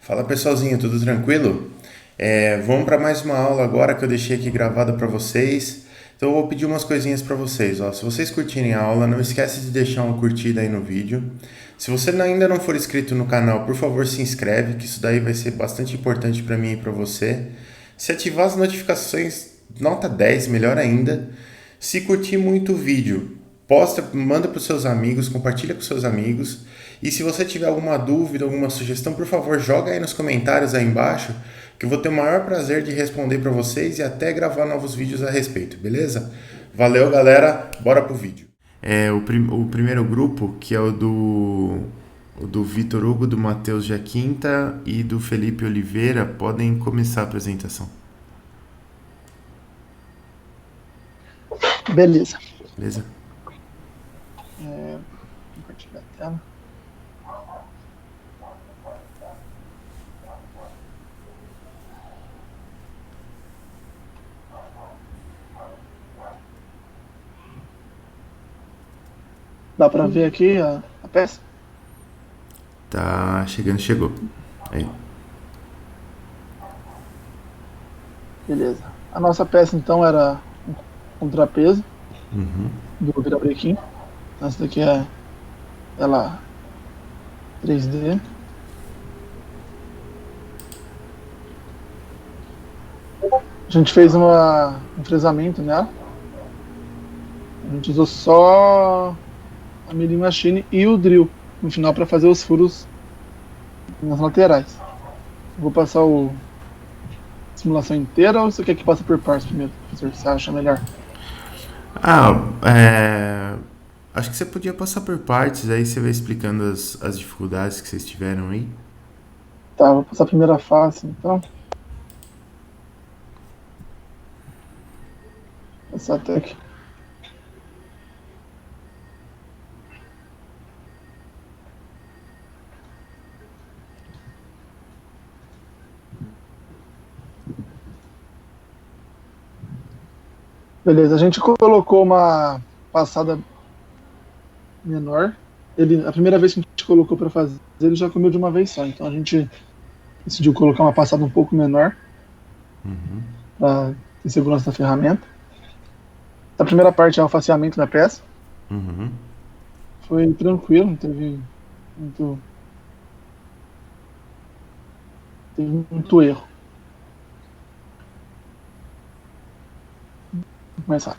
Fala pessoalzinho, tudo tranquilo? Vamos para mais uma aula agora que eu deixei aqui gravada para vocês. Então eu vou pedir umas coisinhas para vocês. Ó. Se vocês curtirem a aula, não esquece de deixar uma curtida aí no vídeo. Se você ainda não for inscrito no canal, por favor se inscreve, que isso daí vai ser bastante importante para mim e para você. Se ativar as notificações, nota 10, melhor ainda. Se curtir muito o vídeo, posta, manda para os seus amigos, compartilha com seus amigos. E se você tiver alguma dúvida, alguma sugestão, por favor, joga aí nos comentários aí embaixo, que eu vou ter o maior prazer de responder para vocês e até gravar novos vídeos a respeito, beleza? Valeu, galera, bora pro vídeo. O primeiro grupo, que é o do Vitor Hugo, do Matheus Jaquinta e do Felipe Oliveira, podem começar a apresentação. Beleza. Beleza? Compartilhar a tela. Dá para ver aqui a peça? Tá chegando, chegou. Aí. Beleza. A nossa peça então era um contrapeso do virabrequim. Então, essa daqui é ela 3D. A gente fez um fresamento nela. A gente usou só a milling machine e o drill no final para fazer os furos nas laterais. Vou passar a simulação inteira ou você quer que passe por partes primeiro, professor? Você acha melhor? Acho que você podia passar por partes, aí você vai explicando as dificuldades que vocês tiveram aí. Tá, vou passar a primeira face então. Passar até aqui. Beleza, a gente colocou uma passada menor. A primeira vez que a gente colocou para fazer, ele já comeu de uma vez só. Então a gente decidiu colocar uma passada um pouco menor para ter segurança da ferramenta. A primeira parte é o faceamento da peça. Foi tranquilo, não teve muito erro. Vou começar.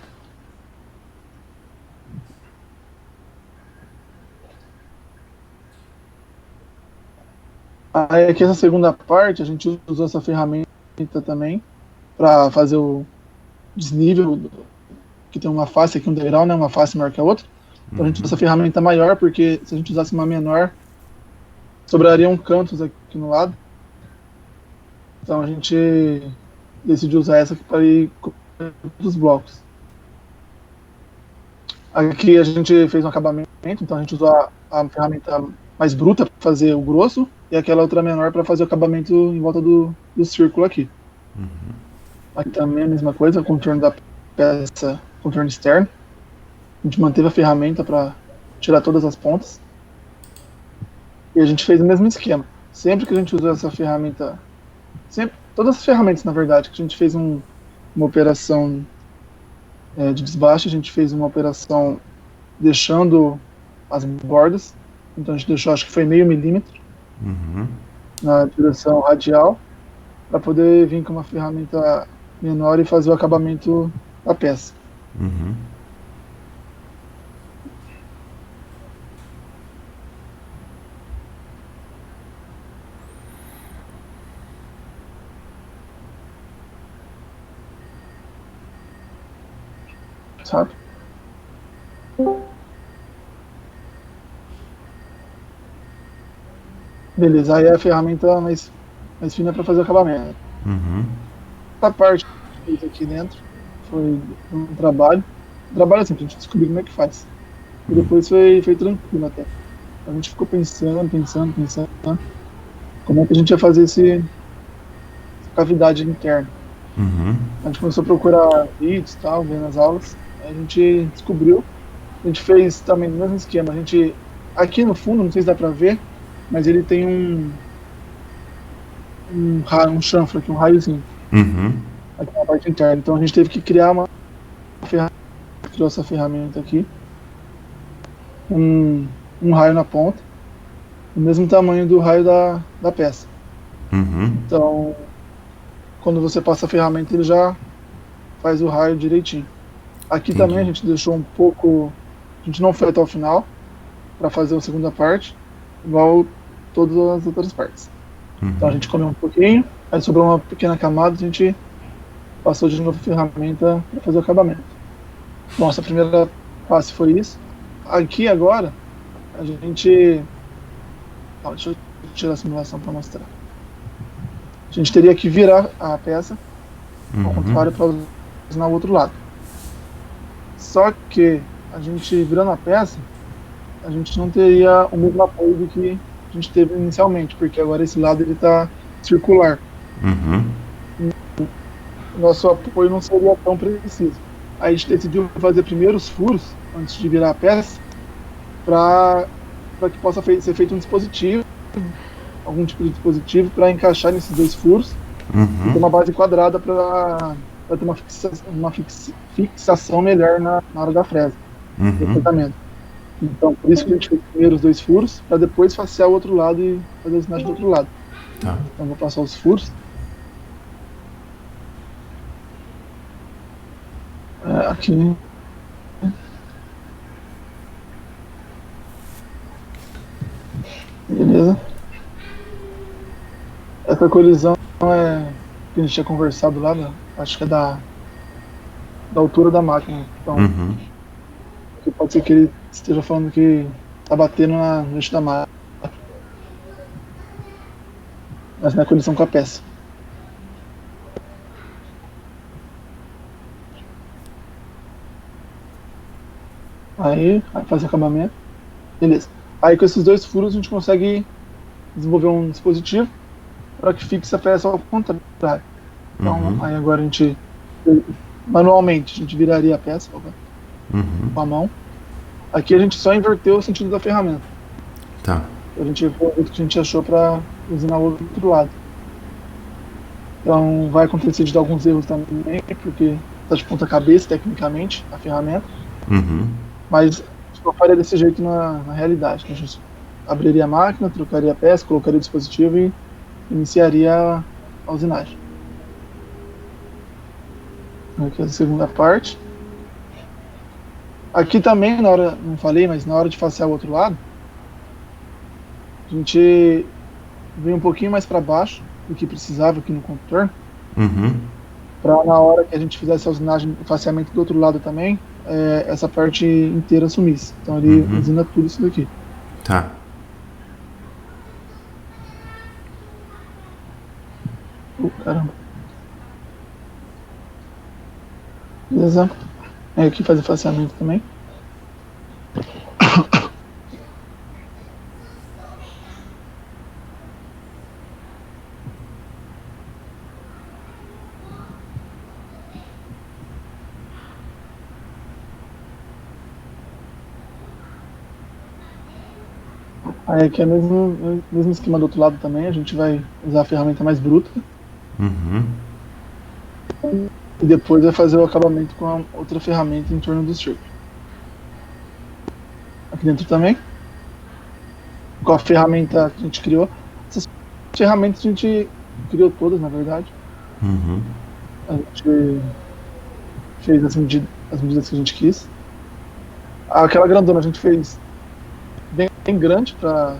Aí aqui essa segunda parte, a gente usou essa ferramenta também para fazer o desnível, que tem uma face aqui, um degrau, né, uma face maior que a outra. Então a gente usou essa ferramenta maior, porque se a gente usasse uma menor, sobrariam cantos aqui no lado. Então a gente decidiu usar essa aqui para ir dos blocos. Aqui a gente fez um acabamento, então a gente usou a ferramenta mais bruta para fazer o grosso e aquela outra menor para fazer o acabamento em volta do círculo aqui. Aqui também a mesma coisa, o contorno da peça, contorno externo. A gente manteve a ferramenta para tirar todas as pontas. E a gente fez o mesmo esquema. Sempre que a gente usou essa ferramenta, todas as ferramentas na verdade, que a gente fez uma operação de desbaste, a gente fez uma operação deixando as bordas. Então a gente deixou, acho que foi meio milímetro na direção radial, para poder vir com uma ferramenta menor e fazer o acabamento da peça. Sabe? Beleza, aí a ferramenta mais fina para fazer o acabamento. Essa parte que a gente fez aqui dentro foi um trabalho. Trabalho assim, pra gente descobrir como é que faz. E depois foi tranquilo até. A gente ficou pensando, como é que a gente ia fazer essa cavidade interna. A gente começou a procurar vídeos e tal, vendo as aulas. Aí a gente descobriu. A gente fez também o mesmo esquema. Aqui no fundo, não sei se dá pra ver, mas ele tem um chanfre aqui, um raiozinho, Uhum. aqui na parte interna. Então a gente teve que criar uma ferramenta, criou essa ferramenta aqui, um raio na ponta, do mesmo tamanho do raio da peça. Uhum. Então, quando você passa a ferramenta, ele já faz o raio direitinho. Aqui também a Entendi. gente deixou um pouco, a gente não foi até o final para fazer a segunda parte, igual todas as outras partes. Então a Uhum. gente comeu um pouquinho, aí sobrou uma pequena camada, a gente passou de novo a ferramenta para fazer o acabamento. Bom, essa primeira passe foi isso. Aqui agora, a gente. Deixa eu tirar a simulação para mostrar. A gente teria que virar a peça ao Uhum. contrário para usar o outro lado. Só que a gente virando a peça, a gente não teria o mesmo apoio do que a gente teve inicialmente, porque agora esse lado ele está circular. Uhum. O nosso apoio não seria tão preciso. Aí a gente decidiu fazer primeiro os furos antes de virar a peça, para que possa ser feito um dispositivo, algum tipo de dispositivo para encaixar nesses dois furos e ter Uhum. uma base quadrada para ter uma fixação melhor na hora da fresa, do Uhum. fresamento. Então, por isso que a gente fez primeiro os dois furos, para depois facear o outro lado e fazer a usinagem do outro lado. Tá. Então, vou passar os furos. Aqui. Beleza. Essa colisão é que a gente tinha conversado lá, né? Acho que é da altura da máquina. Então, Uhum. pode ser que ele esteja falando que tá batendo no eixo da máquina, mas não é colisão com a peça. Aí faz o acabamento. Beleza. Aí com esses dois furos a gente consegue desenvolver um dispositivo para que fixe a peça ao contrário. Então, Uhum. aí agora a gente, manualmente, a gente viraria a peça Uhum. com a mão. Aqui a gente só inverteu o sentido da ferramenta. Tá. A gente viu o que a gente achou para usinar o outro lado. Então vai acontecer de dar alguns erros também, porque está de ponta cabeça tecnicamente a ferramenta, Uhum. mas eu faria desse jeito na realidade. A gente abriria a máquina, trocaria a peça, colocaria o dispositivo e iniciaria a usinagem. Aqui é a segunda parte. Aqui também, na hora, não falei, mas na hora de facear o outro lado, a gente veio um pouquinho mais para baixo do que precisava aqui no contorno, Uhum. para na hora que a gente fizesse a usinagem, o faceamento do outro lado também, essa parte inteira sumisse. Então ele Uhum. usina tudo isso daqui. Tá. Caramba. Beleza. Aqui faz o faceamento também. Aí aqui é o mesmo esquema do outro lado também, a gente vai usar a ferramenta mais bruta Uhum. e depois vai fazer o acabamento com a outra ferramenta em torno do círculo. Aqui dentro também, com a ferramenta que a gente criou. Essas ferramentas a gente criou todas, na verdade. Uhum. A gente fez as medidas que a gente quis. Aquela grandona a gente fez bem grande para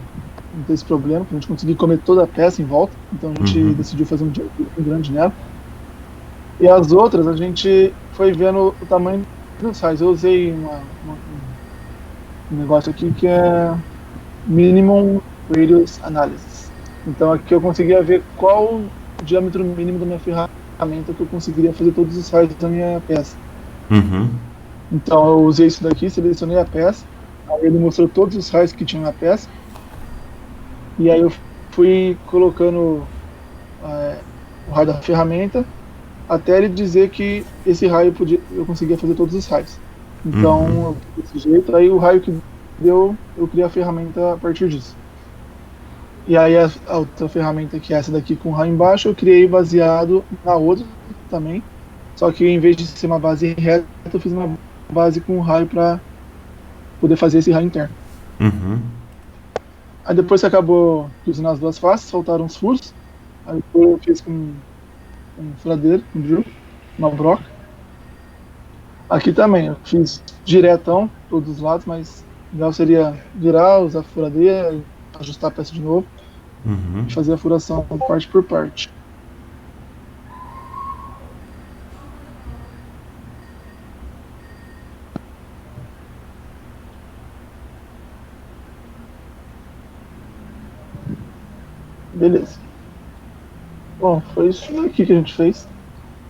não ter esse problema, para a gente conseguir comer toda a peça em volta. Então a gente Uhum. decidiu fazer um diâmetro bem grande nela. E as outras a gente foi vendo o tamanho dos raios. Eu usei um negócio aqui que é Minimum Radius Analysis. Então aqui eu conseguia ver qual o diâmetro mínimo da minha ferramenta que eu conseguiria fazer todos os raios da minha peça. Uhum. Então eu usei isso daqui, selecionei a peça, aí ele mostrou todos os raios que tinham na peça, e aí eu fui colocando o raio da ferramenta até ele dizer que esse raio eu conseguia fazer todos os raios. Uhum. Então, desse jeito, aí o raio que deu, eu criei a ferramenta a partir disso. E aí a outra ferramenta, que é essa daqui com raio embaixo, eu criei baseado na outra também. Só que em vez de ser uma base reta, eu fiz uma base com raio para poder fazer esse raio interno. Uhum. Aí depois que acabou usando as duas faces, faltaram os furos. Aí eu fiz com um furadeiro, um drill, uma broca. Aqui também, eu fiz diretão, todos os lados, mas o ideal seria virar, usar a furadeira, ajustar a peça de novo Uhum. e fazer a furação parte por parte. Beleza. Bom, foi isso aqui que a gente fez.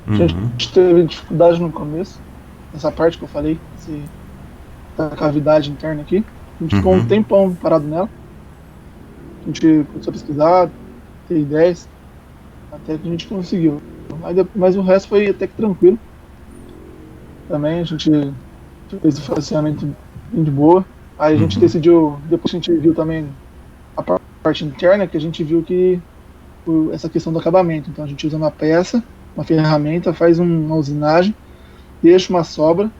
A gente Uhum. teve dificuldade no começo, essa parte que eu falei, da cavidade interna aqui. A gente ficou um Uhum. tempão parado nela. A gente começou a pesquisar, ter ideias, até que a gente conseguiu. Mas o resto foi até que tranquilo. Também a gente fez o faseamento bem de boa. Aí a gente Uhum. decidiu, depois que a gente viu também a parte interna, que a gente viu que essa questão do acabamento. Então a gente usa uma peça, uma ferramenta, faz uma usinagem, deixa uma sobra,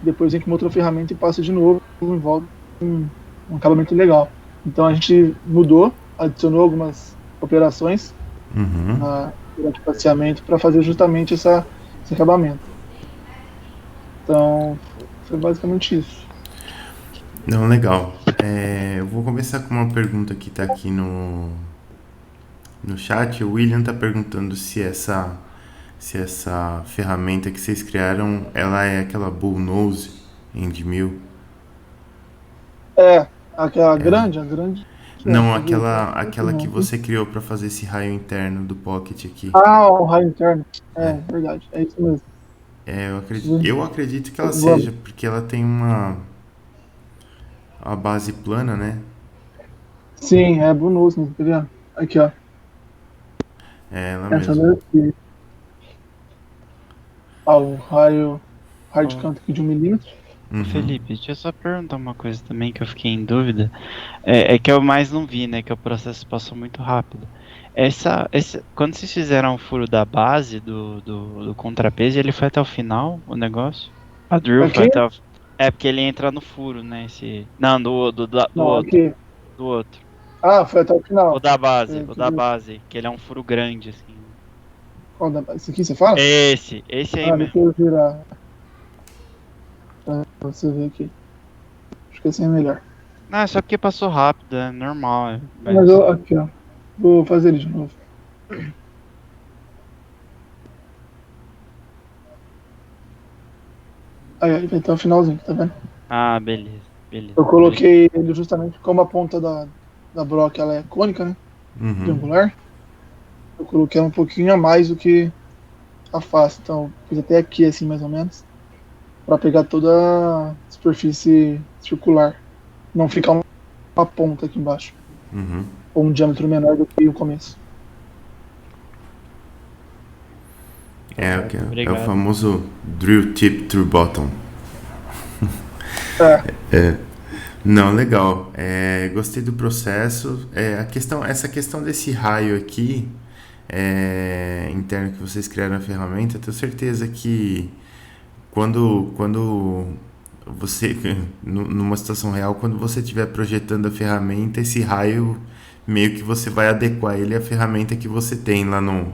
depois vem com outra ferramenta e passa de novo, em volta um acabamento legal. Então a gente mudou, adicionou algumas operações Uhum. durante o faseamento para fazer justamente esse acabamento. Então foi basicamente isso. Não, legal. Eu vou começar com uma pergunta que está aqui no chat. O William está perguntando se essa ferramenta que vocês criaram, ela é aquela Bullnose End 1000. É, a grande Não, fazer aquela que aqui. você criou para fazer esse raio interno do Pocket aqui. Ah, o raio interno. É, verdade, é isso mesmo. Eu acredito que ela Vamos. seja, porque ela tem a base plana, né? Sim, é bonus mesmo, tá vendo? Aqui, ó. É ela Essa mesmo. daqui. Ó, raio de Ô, canto aqui de 1 milímetro. ô, Uhum. Felipe, deixa eu só perguntar uma coisa também que eu fiquei em dúvida. É que eu mais não vi, né? Que o processo passou muito rápido. Quando vocês fizeram o furo da base do contrapeso, ele foi até o final, o negócio? A drill foi Aqui? até o... É porque ele entra no furo, né? Não, do Não, outro. aqui. Do outro. Ah, foi até o O final. da base, o Deixa eu da ver. base, que ele é um furo grande, assim. Esse aqui você fala? Esse aí Ah, mesmo. deixa eu virar pra você ver aqui. Acho que assim é melhor. Não, é só porque passou rápido, é normal, Mas mas... aqui, ó. Vou fazer ele de novo. Aí vai até o finalzinho, tá vendo? Ah, beleza, beleza. Eu coloquei ele justamente como a ponta da broca ela é cônica, né? Uhum. Triangular. Eu coloquei ela um pouquinho a mais do que a face. Então, fiz até aqui, assim, mais ou menos. Pra pegar toda a superfície circular. Não ficar uma ponta aqui embaixo. Uhum. Ou um diâmetro menor do que o começo. Tá certo, É o obrigado. famoso drill tip through bottom. É, Não, legal. Gostei do processo. Essa questão desse raio aqui interno que vocês criaram na ferramenta, eu tenho certeza que quando você, numa situação real, quando você estiver projetando a ferramenta, esse raio meio que você vai adequar ele à ferramenta que você tem lá no,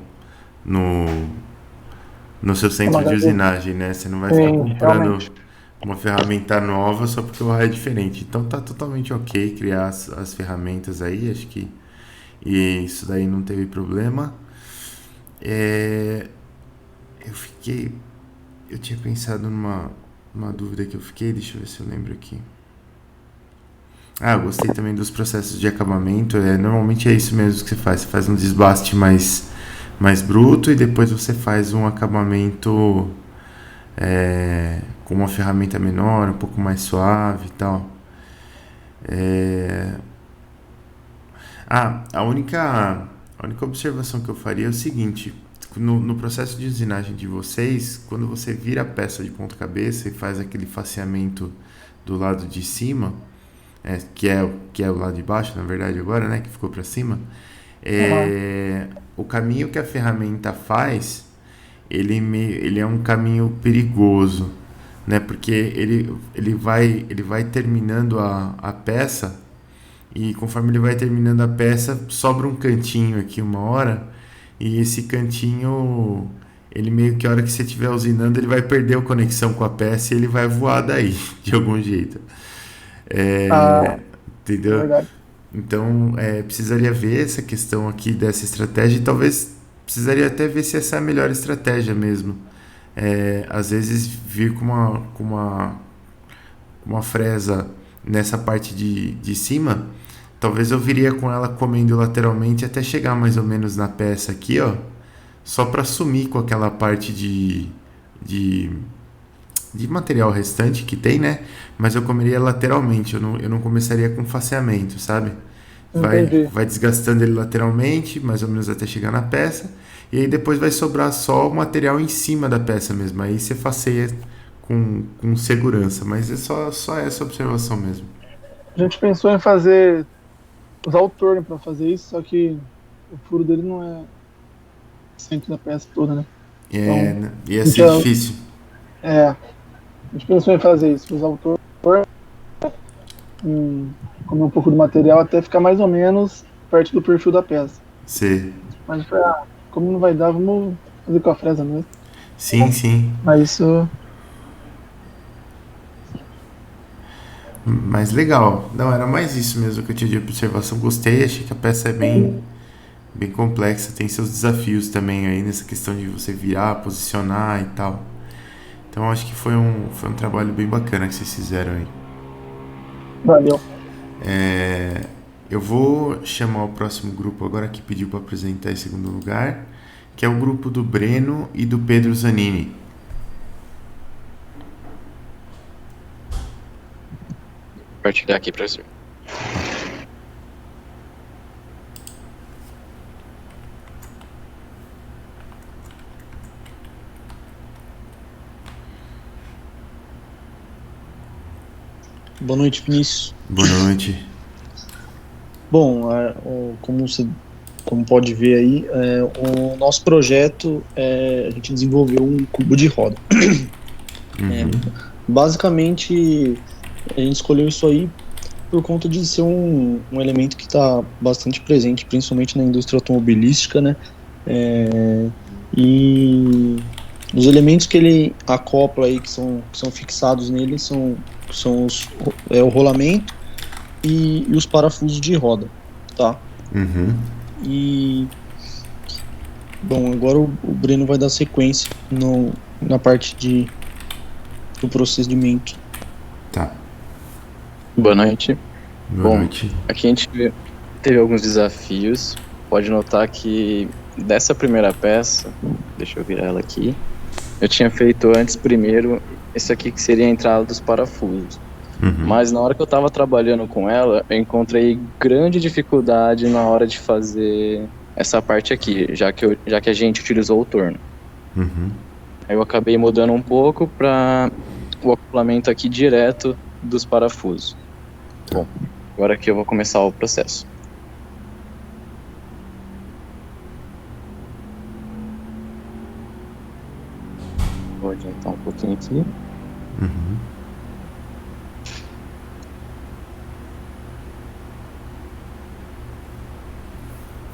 no seu é centro uma de gaveta. usinagem, né? Você não vai ficar Sim, comprando realmente. uma ferramenta nova só porque o raio é diferente. Então tá totalmente ok criar as ferramentas aí, acho que e isso daí não teve problema. É, eu fiquei. Eu tinha pensado numa dúvida que eu fiquei, deixa eu ver se eu lembro aqui. Eu gostei também dos processos de acabamento. Normalmente é isso mesmo que você faz. Você faz um desbaste mais bruto e depois você faz um acabamento com uma ferramenta menor, um pouco mais suave e tal. É, a única observação que eu faria é o seguinte: no processo de usinagem de vocês, quando você vira a peça de ponta cabeça e faz aquele faceamento do lado de cima, que é o lado de baixo, na verdade, agora, né? Que ficou para cima. O caminho que a ferramenta faz, ele é um caminho perigoso, né? Porque ele vai terminando a peça, e conforme ele vai terminando a peça, sobra um cantinho aqui uma hora, e esse cantinho, ele meio que a hora que você estiver usinando, ele vai perder a conexão com a peça e ele vai voar daí, de algum jeito. Entendeu? Verdade. Então, precisaria ver essa questão aqui dessa estratégia, e talvez precisaria até ver se essa é a melhor estratégia mesmo. Às vezes vir com uma fresa nessa parte de cima, talvez eu viria com ela comendo lateralmente até chegar mais ou menos na peça aqui, ó, só para sumir com aquela parte de material restante que tem, né? Mas eu comeria lateralmente, eu não começaria com faceamento, sabe? Vai desgastando ele lateralmente, mais ou menos até chegar na peça, e aí depois vai sobrar só o material em cima da peça mesmo. Aí você faceia com segurança, mas é só essa observação mesmo. A gente pensou em usar o torno para fazer isso, só que o furo dele não é centro da peça toda, né? Então, ia ser difícil. A gente pensou em fazer isso, usar o torno, comer um pouco do material até ficar mais ou menos perto do perfil da peça. Sim. Mas como não vai dar, vamos fazer com a fresa mesmo. Sim. Mas isso... Mas legal. Não, era mais isso mesmo que eu tinha de observação. Gostei, achei que a peça é bem complexa, tem seus desafios também aí nessa questão de você virar, posicionar e tal. Então acho que foi um trabalho bem bacana que vocês fizeram aí. Valeu. Eu vou chamar o próximo grupo agora que pediu para apresentar em segundo lugar, que é o grupo do Breno e do Pedro Zanini. Compartilhar aqui, professor. Boa noite, Vinícius. Boa noite. Bom, como pode ver aí, o nosso projeto, a gente desenvolveu um cubo de roda. Basicamente, a gente escolheu isso aí por conta de ser um elemento que está bastante presente, principalmente na indústria automobilística, né? E os elementos que ele acopla aí, que são fixados nele, são o rolamento e os parafusos de roda, tá? E bom, agora o Breno vai dar sequência na parte do procedimento. Tá. Boa noite. Boa noite. Aqui a gente teve alguns desafios. Pode notar que dessa primeira peça, deixa eu virar ela aqui, eu tinha feito antes primeiro isso aqui que seria a entrada dos parafusos. Mas na hora que eu estava trabalhando com ela, eu encontrei grande dificuldade na hora de fazer essa parte aqui, já que a gente utilizou o torno. Aí eu acabei mudando um pouco para o acoplamento aqui direto dos parafusos. Bom, agora aqui eu vou começar o processo. Vou adiantar um pouquinho aqui.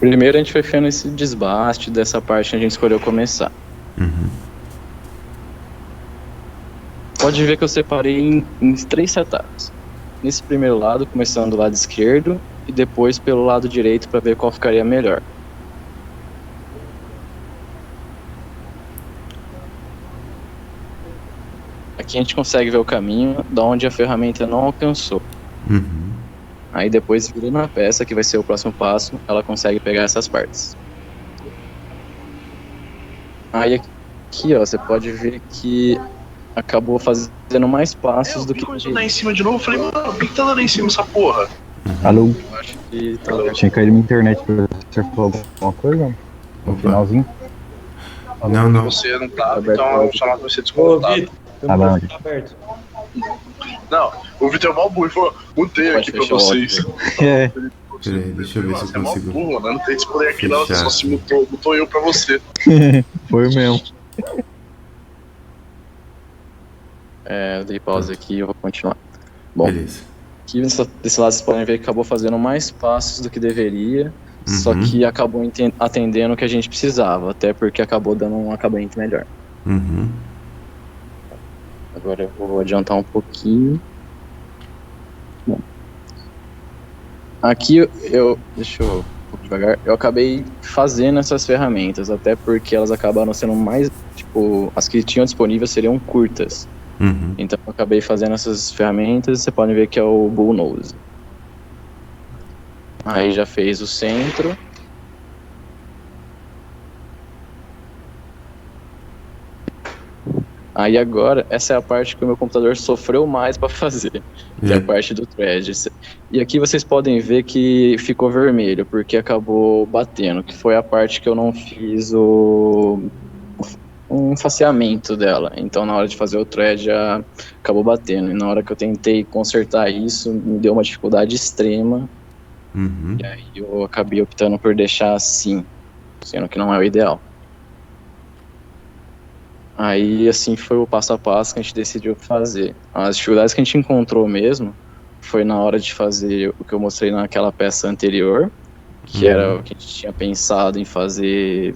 Primeiro a gente foi fazendo esse desbaste dessa parte que a gente escolheu começar. Pode ver que eu separei em 3 setups. Nesse primeiro lado, começando do lado esquerdo, e depois pelo lado direito para ver qual ficaria melhor. Aqui a gente consegue ver o caminho da onde a ferramenta não alcançou. Aí depois, virando a peça, que vai ser o próximo passo, ela consegue pegar essas partes. Aí aqui, ó, você pode ver que acabou fazendo mais passos do que... Começou a dar em cima de novo, eu falei, mano, por que tá dando em cima essa porra? Alô? Eu acho que tá... Tinha caído minha internet, pra você falou alguma coisa? No finalzinho? Não. Você não tá, então eu vou chamar pra você desconectado. Tá bom. Não, o Vitor é mó burro e falou, mutei Pode aqui pra fechar o vocês. É. Peraí, deixa eu ver se Você eu é mó consigo. burro, né? Não tem esse poder aqui não, você Fechar. só se mutou eu pra você. Foi mesmo. Eu dei pausa aqui e eu vou continuar. Bom, Beleza. aqui desse lado vocês podem ver que acabou fazendo mais passos do que deveria, só Uhum. que acabou atendendo o que a gente precisava, até porque acabou dando um acabamento melhor. Uhum. Agora eu vou adiantar um pouquinho. Bom. Aqui deixa eu um pouco devagar. Eu acabei fazendo essas ferramentas, até porque elas acabaram sendo mais, tipo, as que tinham disponível seriam curtas. Uhum. Então eu acabei fazendo essas ferramentas, você pode ver que é o Bullnose. Aí já fez o centro. Aí agora, essa é a parte que o meu computador sofreu mais para fazer, que é a parte do thread. E aqui vocês podem ver que ficou vermelho, porque acabou batendo, que foi a parte que eu não fiz um faceamento dela. Então na hora de fazer o thread já acabou batendo. E na hora que eu tentei consertar isso, me deu uma dificuldade extrema. Uhum. E aí eu acabei optando por deixar assim, sendo que não é o ideal. Aí, assim, foi o passo a passo que a gente decidiu fazer. As dificuldades que a gente encontrou mesmo foi na hora de fazer o que eu mostrei naquela peça anterior, que era o que a gente tinha pensado em fazer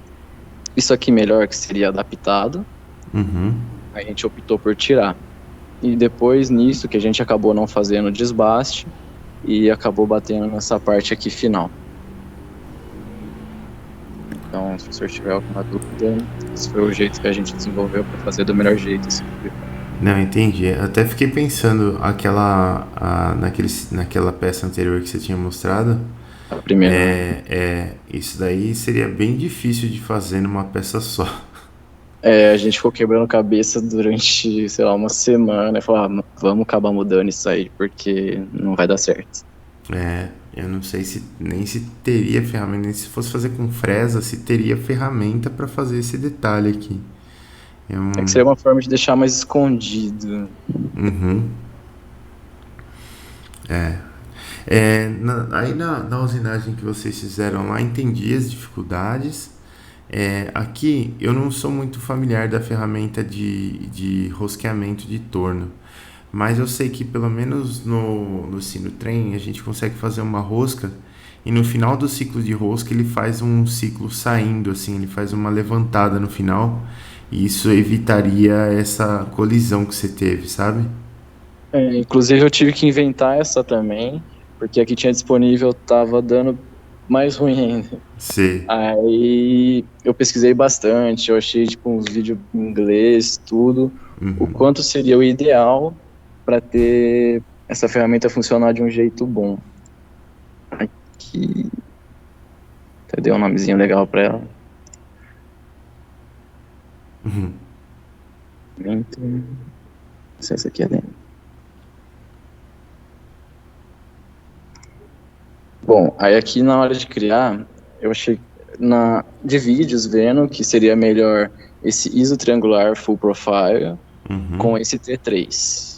isso aqui melhor, que seria adaptado. Uhum. Aí a gente optou por tirar. E depois nisso, que a gente acabou não fazendo desbaste e acabou batendo nessa parte aqui final. Então, se o senhor tiver alguma dúvida, esse foi o jeito que a gente desenvolveu para fazer do melhor jeito. Assim. Não, entendi. Até fiquei pensando naquela peça anterior que você tinha mostrado. A primeira. Isso daí seria bem difícil de fazer numa peça só. A gente ficou quebrando cabeça durante, sei lá, uma semana. E falou, vamos acabar mudando isso aí, porque não vai dar certo. Eu não sei nem se teria ferramenta, nem se fosse fazer com fresa, se teria ferramenta para fazer esse detalhe aqui. É que seria uma forma de deixar mais escondido. Uhum. Aí na usinagem que vocês fizeram lá, entendi as dificuldades. Aqui eu não sou muito familiar da ferramenta de rosqueamento de torno. Mas eu sei que pelo menos no Sinotrem a gente consegue fazer uma rosca e no final do ciclo de rosca ele faz um ciclo saindo, assim, ele faz uma levantada no final e isso evitaria essa colisão que você teve, sabe? Inclusive eu tive que inventar essa também, porque aqui tinha disponível, tava dando mais ruim ainda. Sim. Aí eu pesquisei bastante, eu achei tipo uns vídeos em inglês, tudo, o quanto seria o ideal para ter essa ferramenta funcionar de um jeito bom. Aqui, até dei um nomezinho legal para ela. Essa aqui é dentro. Bom, aí aqui na hora de criar, eu achei de vídeos vendo que seria melhor esse ISO triangular full profile com esse T3.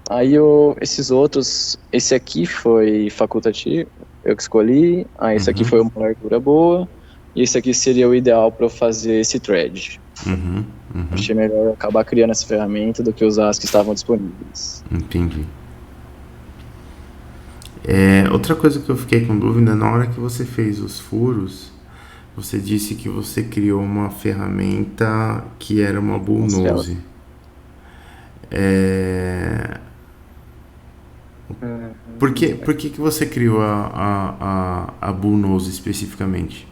Aí esses outros, esse aqui foi facultativo, eu que escolhi, esse aqui foi uma largura boa, e esse aqui seria o ideal para eu fazer esse thread. Achei melhor acabar criando essa ferramenta do que usar as que estavam disponíveis. Entendi. Outra coisa que eu fiquei com dúvida, na hora que você fez os furos, você disse que você criou uma ferramenta que era uma Bullnose. Por que você criou a Bullnose especificamente?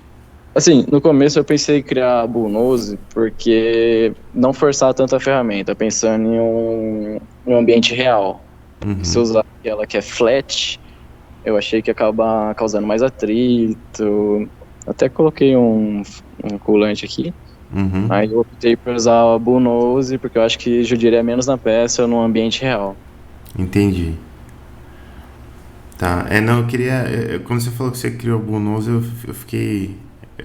Assim, no começo eu pensei em criar a Bullnose porque não forçar tanto a ferramenta, pensando em um ambiente real. Se eu usar aquela que é flat, eu achei que ia acabar causando mais atrito. Até coloquei um colante aqui. Aí eu optei por usar a Bullnose porque eu acho que judiaria menos na peça no ambiente real. Entendi. Tá, não, eu queria... Quando você falou que você criou a Bullnose, eu fiquei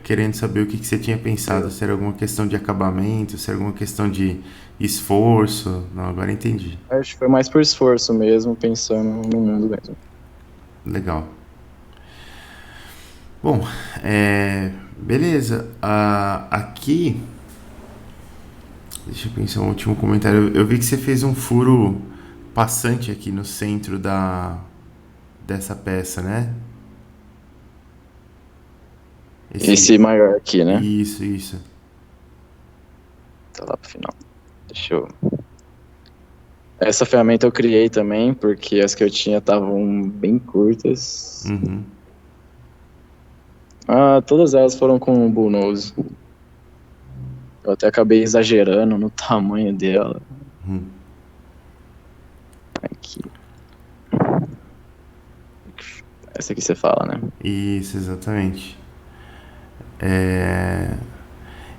querendo saber o que você tinha pensado, se era alguma questão de acabamento, se era alguma questão de esforço. Não, agora entendi. Acho que foi mais por esforço mesmo, pensando no mundo mesmo. Legal. Bom, beleza. Aqui, deixa eu pensar um último comentário. Eu vi que você fez um furo passante aqui no centro dessa peça, né? Esse maior aqui, né? Isso. Tá lá pro final. Deixa eu... Essa ferramenta eu criei também, porque as que eu tinha estavam bem curtas. Uhum. Todas elas foram com o Bullnose. Eu até acabei exagerando no tamanho dela. Aqui. Essa aqui você fala, né? Isso, exatamente.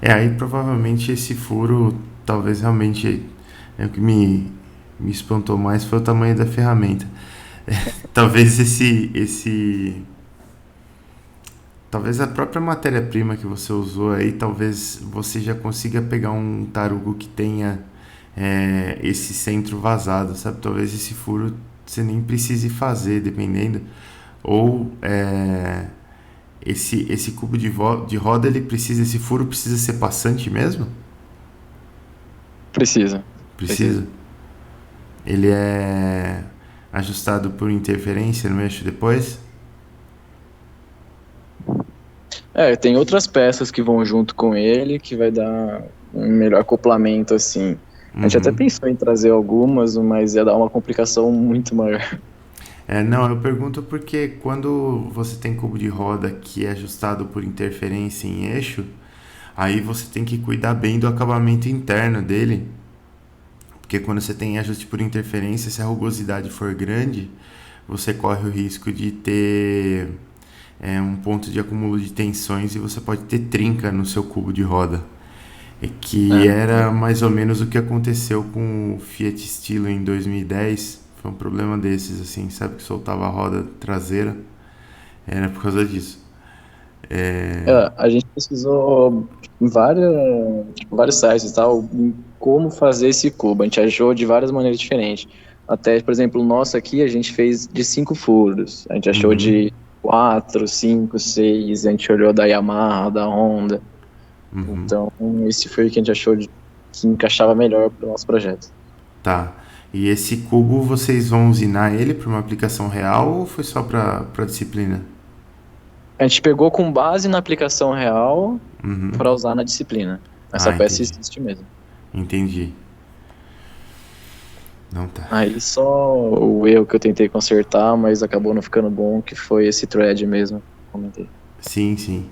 Aí provavelmente esse furo, talvez realmente o que me espantou mais foi o tamanho da ferramenta. Talvez talvez a própria matéria-prima que você usou aí, talvez você já consiga pegar um tarugo que tenha esse centro vazado, sabe? Talvez esse furo você nem precise fazer, dependendo. Ou esse cubo de roda, esse furo precisa ser passante mesmo? Precisa. Ele é ajustado por interferência no eixo depois? Tem outras peças que vão junto com ele, que vai dar um melhor acoplamento, assim. A gente até pensou em trazer algumas, mas ia dar uma complicação muito maior. Não, eu pergunto porque quando você tem cubo de roda que é ajustado por interferência em eixo, aí você tem que cuidar bem do acabamento interno dele, porque quando você tem ajuste por interferência, se a rugosidade for grande, você corre o risco de ter um ponto de acúmulo de tensões e você pode ter trinca no seu cubo de roda. Que era mais ou menos o que aconteceu com o Fiat Stilo em 2010. Foi um problema desses, assim, sabe? Que soltava a roda traseira. Era por causa disso. A gente pesquisou vários sites e tal, em como fazer esse cubo. A gente achou de várias maneiras diferentes. Até, por exemplo, o nosso aqui a gente fez de 5 furos. A gente achou de 4, 5, 6. A gente olhou da Yamaha, da Honda. Então, esse foi o que a gente achou que encaixava melhor para o nosso projeto. Tá. E esse cubo, vocês vão usinar ele para uma aplicação real ou foi só para disciplina? A gente pegou com base na aplicação real para usar na disciplina. Essa peça existe mesmo. Entendi. Não tá. Aí só o erro que eu tentei consertar, mas acabou não ficando bom, que foi esse thread mesmo. Comentei. Sim.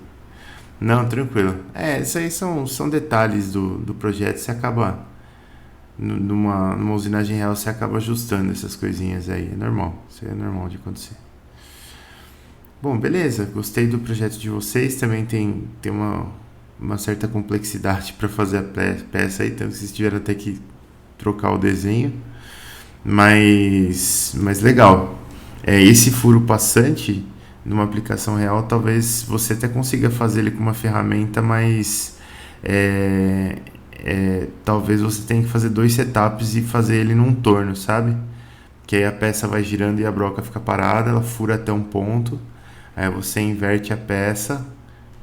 Não, tranquilo. Isso aí são detalhes do projeto. Você acaba... Numa usinagem real, você acaba ajustando essas coisinhas aí. É normal. Isso aí é normal de acontecer. Bom, beleza. Gostei do projeto de vocês. Também tem uma certa complexidade para fazer a peça aí. Então vocês tiveram até que trocar o desenho. Mas legal. Esse furo passante, numa aplicação real, talvez você até consiga fazer ele com uma ferramenta, mas talvez você tenha que fazer 2 setups e fazer ele num torno, sabe? Que aí a peça vai girando e a broca fica parada, ela fura até um ponto, aí você inverte a peça,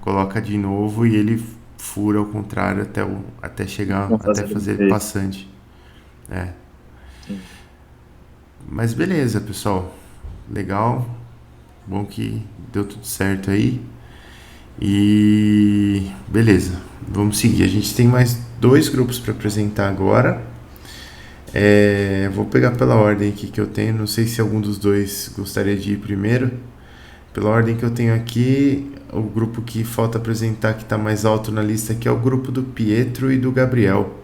coloca de novo e ele fura ao contrário até chegar, até fazer ele passante. Mas beleza, pessoal. Legal. Bom que deu tudo certo aí. E beleza, vamos seguir. A gente tem mais 2 grupos para apresentar agora. Vou pegar pela ordem aqui que eu tenho. Não sei se algum dos 2 gostaria de ir primeiro. Pela ordem que eu tenho aqui, o grupo que falta apresentar, que está mais alto na lista aqui, é o grupo do Pietro e do Gabriel.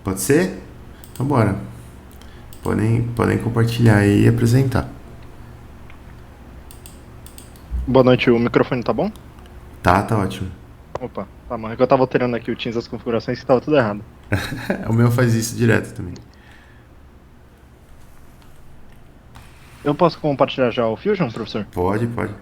Pode ser? Então bora. Podem compartilhar aí e apresentar. Boa noite, o microfone tá bom? Tá ótimo. Opa, tá bom. É que eu tava alterando aqui o Teams das configurações que tava tudo errado. O meu faz isso direto também. Eu posso compartilhar já o Fusion, professor? Pode, pode.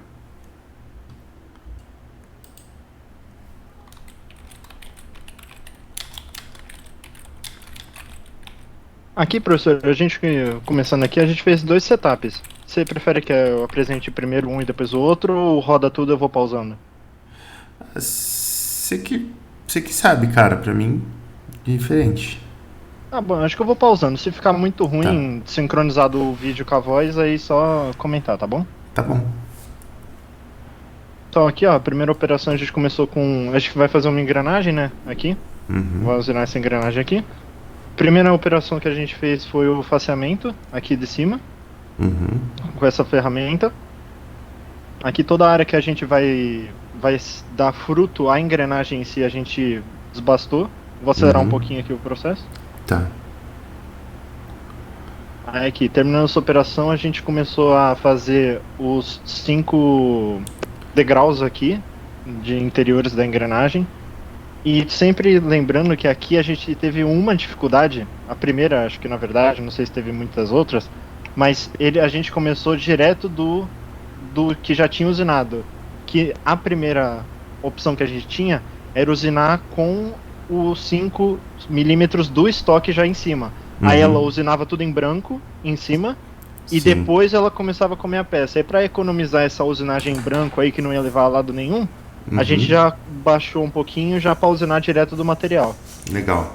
Aqui, professor, a gente começando aqui, a gente fez 2 setups. Você prefere que eu apresente primeiro um e depois o outro, ou roda tudo e eu vou pausando? Você que sabe, cara, pra mim, diferente. Ah, bom, acho que eu vou pausando. Se ficar muito Tá. ruim, sincronizado o vídeo com a voz, aí só comentar, tá bom? Tá bom. Então aqui, ó, a primeira operação a gente começou com... A gente vai fazer uma engrenagem, né, aqui. Uhum. Vou usar essa engrenagem aqui. Primeira operação que a gente fez foi o faceamento, aqui de cima, Uhum. com essa ferramenta. Aqui toda a área que a gente vai dar fruto à engrenagem em si, a gente desbastou. Vou acelerar um pouquinho aqui o processo. Tá. Aí aqui, terminando essa operação, a gente começou a fazer os 5 degraus aqui, de interiores da engrenagem. E sempre lembrando que aqui a gente teve uma dificuldade, a primeira, acho que na verdade, não sei se teve muitas outras, mas a gente começou direto do que já tinha usinado. Que a primeira opção que a gente tinha era usinar com os 5 milímetros do estoque já em cima. Aí ela usinava tudo em branco, em cima, e Sim. depois ela começava a comer a peça. E para economizar essa usinagem em branco aí, que não ia levar a lado nenhum, a gente já baixou um pouquinho já para usinar direto do material. Legal.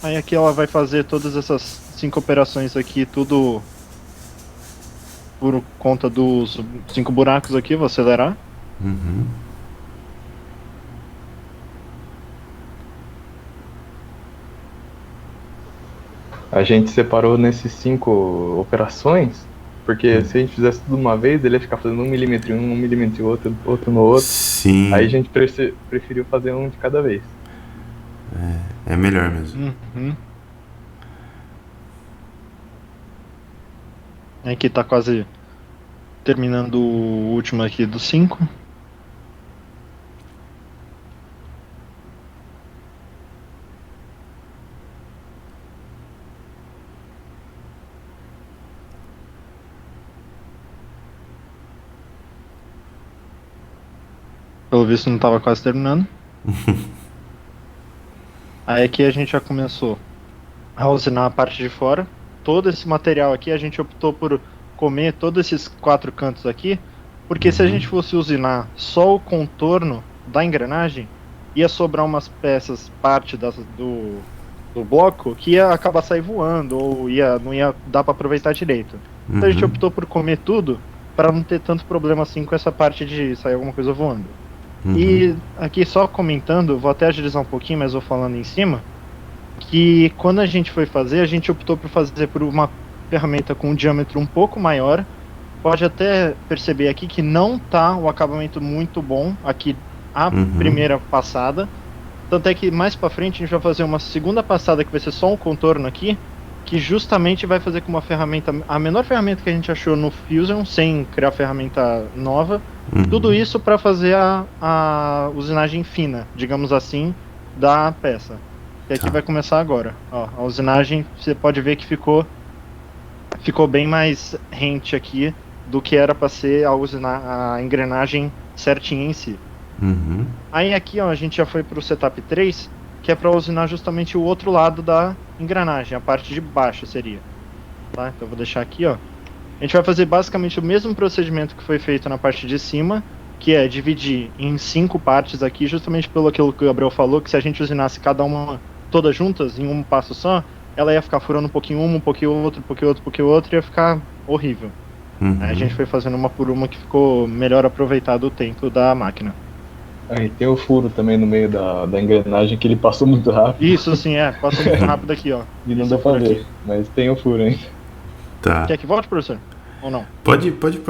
Aí aqui ela vai fazer todas essas 5 operações aqui, tudo por conta dos 5 buracos aqui, vou acelerar. Uhum. A gente separou nesses 5 operações, porque se a gente fizesse tudo de uma vez, ele ia ficar fazendo 1 milímetro em um, 1 milímetro em outro, outro no outro. Sim. Aí a gente preferiu fazer um de cada vez. É melhor mesmo. Aqui tá quase terminando o último aqui dos 5. Pelo visto não tava quase terminando. Aí aqui a gente já começou a usinar a parte de fora. Todo esse material aqui a gente optou por comer todos esses 4 cantos aqui, porque se a gente fosse usinar só o contorno da engrenagem, ia sobrar umas peças, parte do bloco, que ia acabar sair voando, ou não ia dar para aproveitar direito. Então a gente optou por comer tudo, para não ter tanto problema assim com essa parte de sair alguma coisa voando. E aqui só comentando, vou até agilizar um pouquinho, mas vou falando em cima, que quando a gente foi fazer, a gente optou por fazer por uma ferramenta com um diâmetro um pouco maior. Pode até perceber aqui que não tá o acabamento muito bom aqui a primeira passada. Tanto é que mais pra frente a gente vai fazer uma segunda passada que vai ser só um contorno aqui, que justamente vai fazer com uma ferramenta, a menor ferramenta que a gente achou no Fusion, sem criar ferramenta nova. Tudo isso para fazer a usinagem fina, digamos assim, da peça. E aqui vai começar agora. Ó, a usinagem, você pode ver que ficou bem mais rente aqui do que era para ser a engrenagem certinha em si. Aí aqui, ó, a gente já foi para o setup 3, que é para usinar justamente o outro lado da engrenagem, a parte de baixo seria. Tá? Então eu vou deixar aqui, ó. A gente vai fazer basicamente o mesmo procedimento que foi feito na parte de cima, que é dividir em 5 partes aqui, justamente pelo aquilo que o Gabriel falou, que se a gente usinasse cada uma todas juntas em um passo só, ela ia ficar furando um pouquinho uma, um pouquinho outro, um pouquinho outro, um pouquinho outro, e ia ficar horrível. Aí a gente foi fazendo uma por uma que ficou melhor aproveitado o tempo da máquina. Aí tem o furo também no meio da engrenagem que ele passou muito rápido. Isso, sim, passou muito rápido aqui, ó. E não dá pra ver, mas tem o furo ainda. Tá. Quer que volte, professor? Ou não? Pode pôr.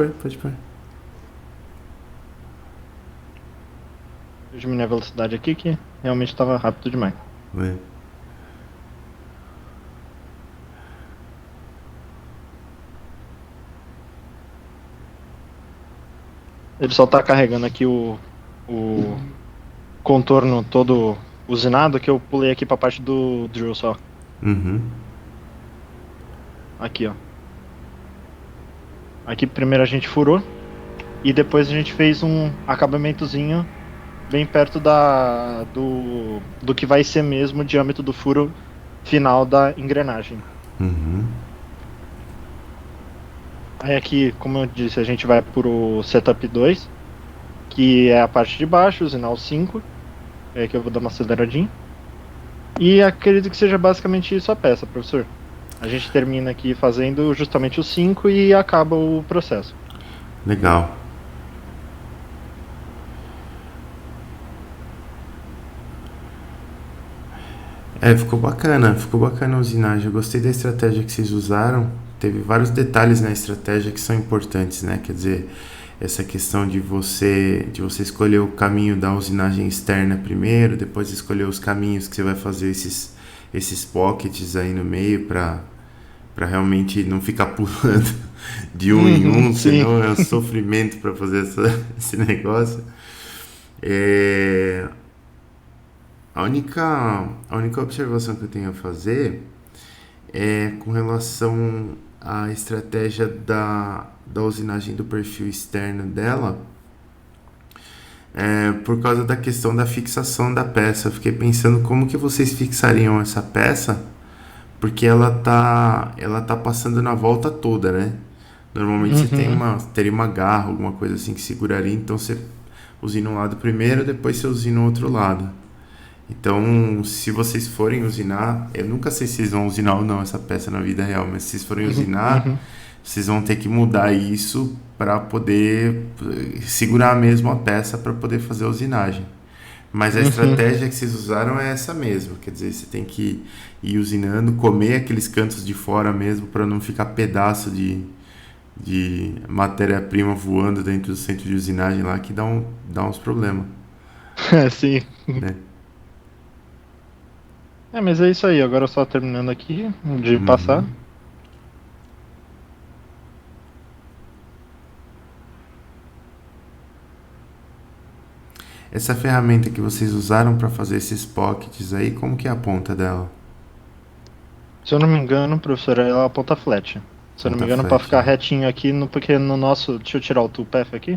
Eu diminui a velocidade aqui, que realmente estava rápido demais. Ué. A Ele só tá carregando aqui o contorno todo usinado, que eu pulei aqui pra parte do drill só. Uhum. Aqui, ó. Aqui primeiro a gente furou e depois a gente fez um acabamentozinho bem perto do que vai ser mesmo o diâmetro do furo final da engrenagem. Uhum. Aí aqui, como eu disse, a gente vai pro setup 2, que é a parte de baixo, usinar o 5. É que eu vou dar uma aceleradinha. E acredito que seja basicamente isso a peça, professor. A gente termina aqui fazendo justamente o 5 e acaba o processo. Legal. Ficou bacana a usinagem. Eu gostei da estratégia que vocês usaram. Teve vários detalhes na estratégia que são importantes, né? Quer dizer, essa questão de você escolher o caminho da usinagem externa primeiro, depois escolher os caminhos que você vai fazer esses pockets aí no meio para realmente não ficar pulando de um em um, senão é um sofrimento para fazer esse negócio. A única observação que eu tenho a fazer é com relação à estratégia da usinagem do perfil externo dela, por causa da questão da fixação da peça. Eu fiquei pensando como que vocês fixariam essa peça, porque ela tá passando na volta toda, né? Normalmente você teria uma garra, alguma coisa assim que seguraria, então você usina um lado primeiro, depois você usina o outro lado. Então, se vocês forem usinar, eu nunca sei se vocês vão usinar ou não essa peça na vida real, mas se vocês forem usinar, vocês vão ter que mudar isso para poder segurar mesmo a peça para poder fazer a usinagem. Mas a estratégia que vocês usaram é essa mesmo, quer dizer, você tem que ir usinando, comer aqueles cantos de fora mesmo para não ficar pedaço de matéria-prima voando dentro do centro de usinagem lá, que dá uns problemas. Sim. Né? Mas é isso aí, agora só terminando aqui de passar. Essa ferramenta que vocês usaram para fazer esses pockets aí, como que é a ponta dela? Se eu não me engano, professor, ela aponta flat. Se eu não me engano, para ficar retinho aqui, porque no nosso... Deixa eu tirar o toolpath aqui.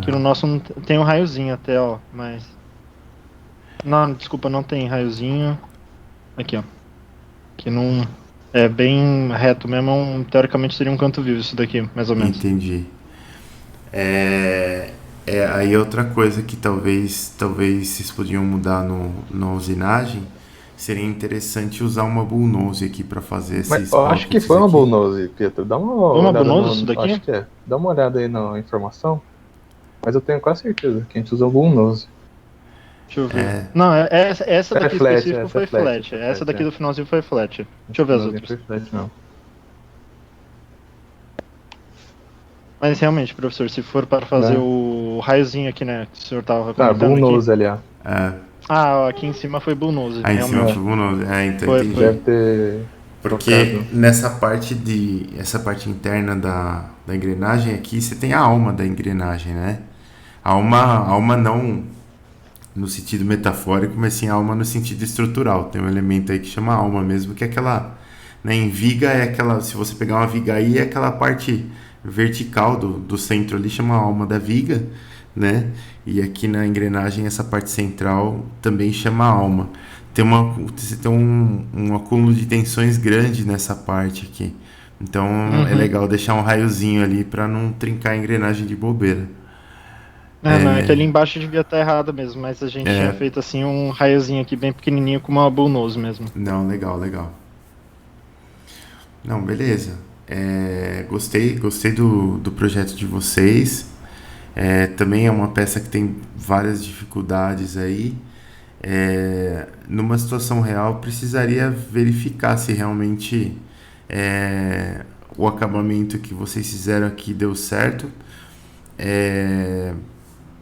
Que no nosso não tem um raiozinho até, ó, mas... Não, desculpa, não tem raiozinho. Aqui, ó. Que não... É bem reto mesmo, teoricamente seria um canto vivo isso daqui, mais ou menos. Entendi. Aí outra coisa que talvez vocês podiam mudar na usinagem, seria interessante usar uma bullnose aqui para fazer esses... Mas eu acho que foi uma bullnose, Pietro. Dá uma olhada bullnose isso daqui? Acho que é. Dá uma olhada aí na informação. Mas eu tenho quase certeza que a gente usou bullnose. Deixa eu ver. Não, essa daqui flat, específico foi flat. Essa daqui do finalzinho foi flat. Deixa eu ver as outras. Foi flat, não. Mas realmente, professor, se for para fazer o raiozinho aqui, né, que o senhor tava comentando bullnose ali, ó. Aqui em cima foi bullnose. Aí em cima foi bullnose. Então foi. entendi. Deve ter... Porque essa parte interna da engrenagem aqui, você tem a alma da engrenagem, né? A alma não no sentido metafórico, mas sim a alma no sentido estrutural. Tem um elemento aí que chama alma mesmo, que é aquela... Né, em viga é aquela... Se você pegar uma viga aí, é aquela parte vertical do centro ali, chama a alma da viga, né? E aqui na engrenagem, essa parte central também chama alma. Você tem um acúmulo de tensões grande nessa parte aqui. Então é legal deixar um raiozinho ali para não trincar a engrenagem de bobeira. Não, é que ali embaixo devia estar errado mesmo, mas a gente tinha feito assim um raiozinho aqui bem pequenininho com uma bullnose mesmo. Não, legal. Não, beleza. Gostei do projeto de vocês. Também é uma peça que tem várias dificuldades aí. Numa situação real, precisaria verificar se realmente o acabamento que vocês fizeram aqui deu certo.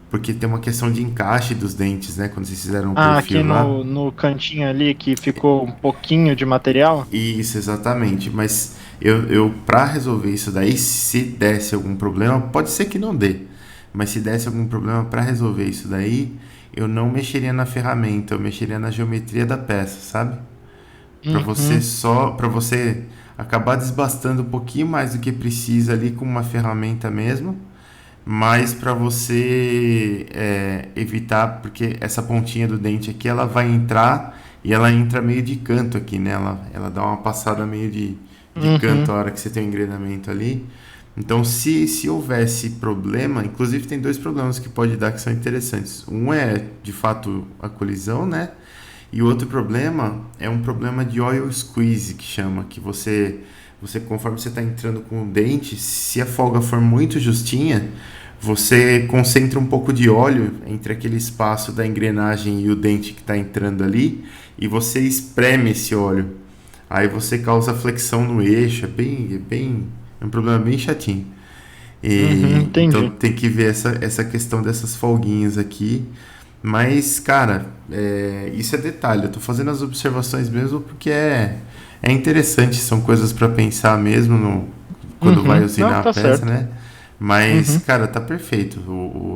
Porque tem uma questão de encaixe dos dentes, né? Quando vocês fizeram o perfil aqui lá. no cantinho ali que ficou um pouquinho de material? Isso, exatamente. Mas eu para resolver isso daí, se desse algum problema, pode ser que não dê. mas se desse algum problema para resolver isso daí, eu não mexeria na ferramenta, eu mexeria na geometria da peça, sabe? Para você acabar desbastando um pouquinho mais do que precisa ali com uma ferramenta mesmo, mas para você evitar, porque essa pontinha do dente aqui ela vai entrar e ela entra meio de canto aqui, né? Ela dá uma passada meio de canto a hora que você tem o engrenamento ali. Então, se houvesse problema, inclusive tem 2 problemas que pode dar que são interessantes. Um é, de fato, a colisão, né? E o outro problema é um problema de oil squeeze, que chama, que você conforme você está entrando com o dente, se a folga for muito justinha, você concentra um pouco de óleo entre aquele espaço da engrenagem e o dente que está entrando ali, e você espreme esse óleo. Aí você causa flexão no eixo, é um problema bem chatinho. Então tem que ver essa questão dessas folguinhas aqui. Mas, cara, isso é detalhe. Eu tô fazendo as observações mesmo porque é interessante. São coisas para pensar mesmo quando vai usinar a peça, certo, né? Mas, cara, tá perfeito.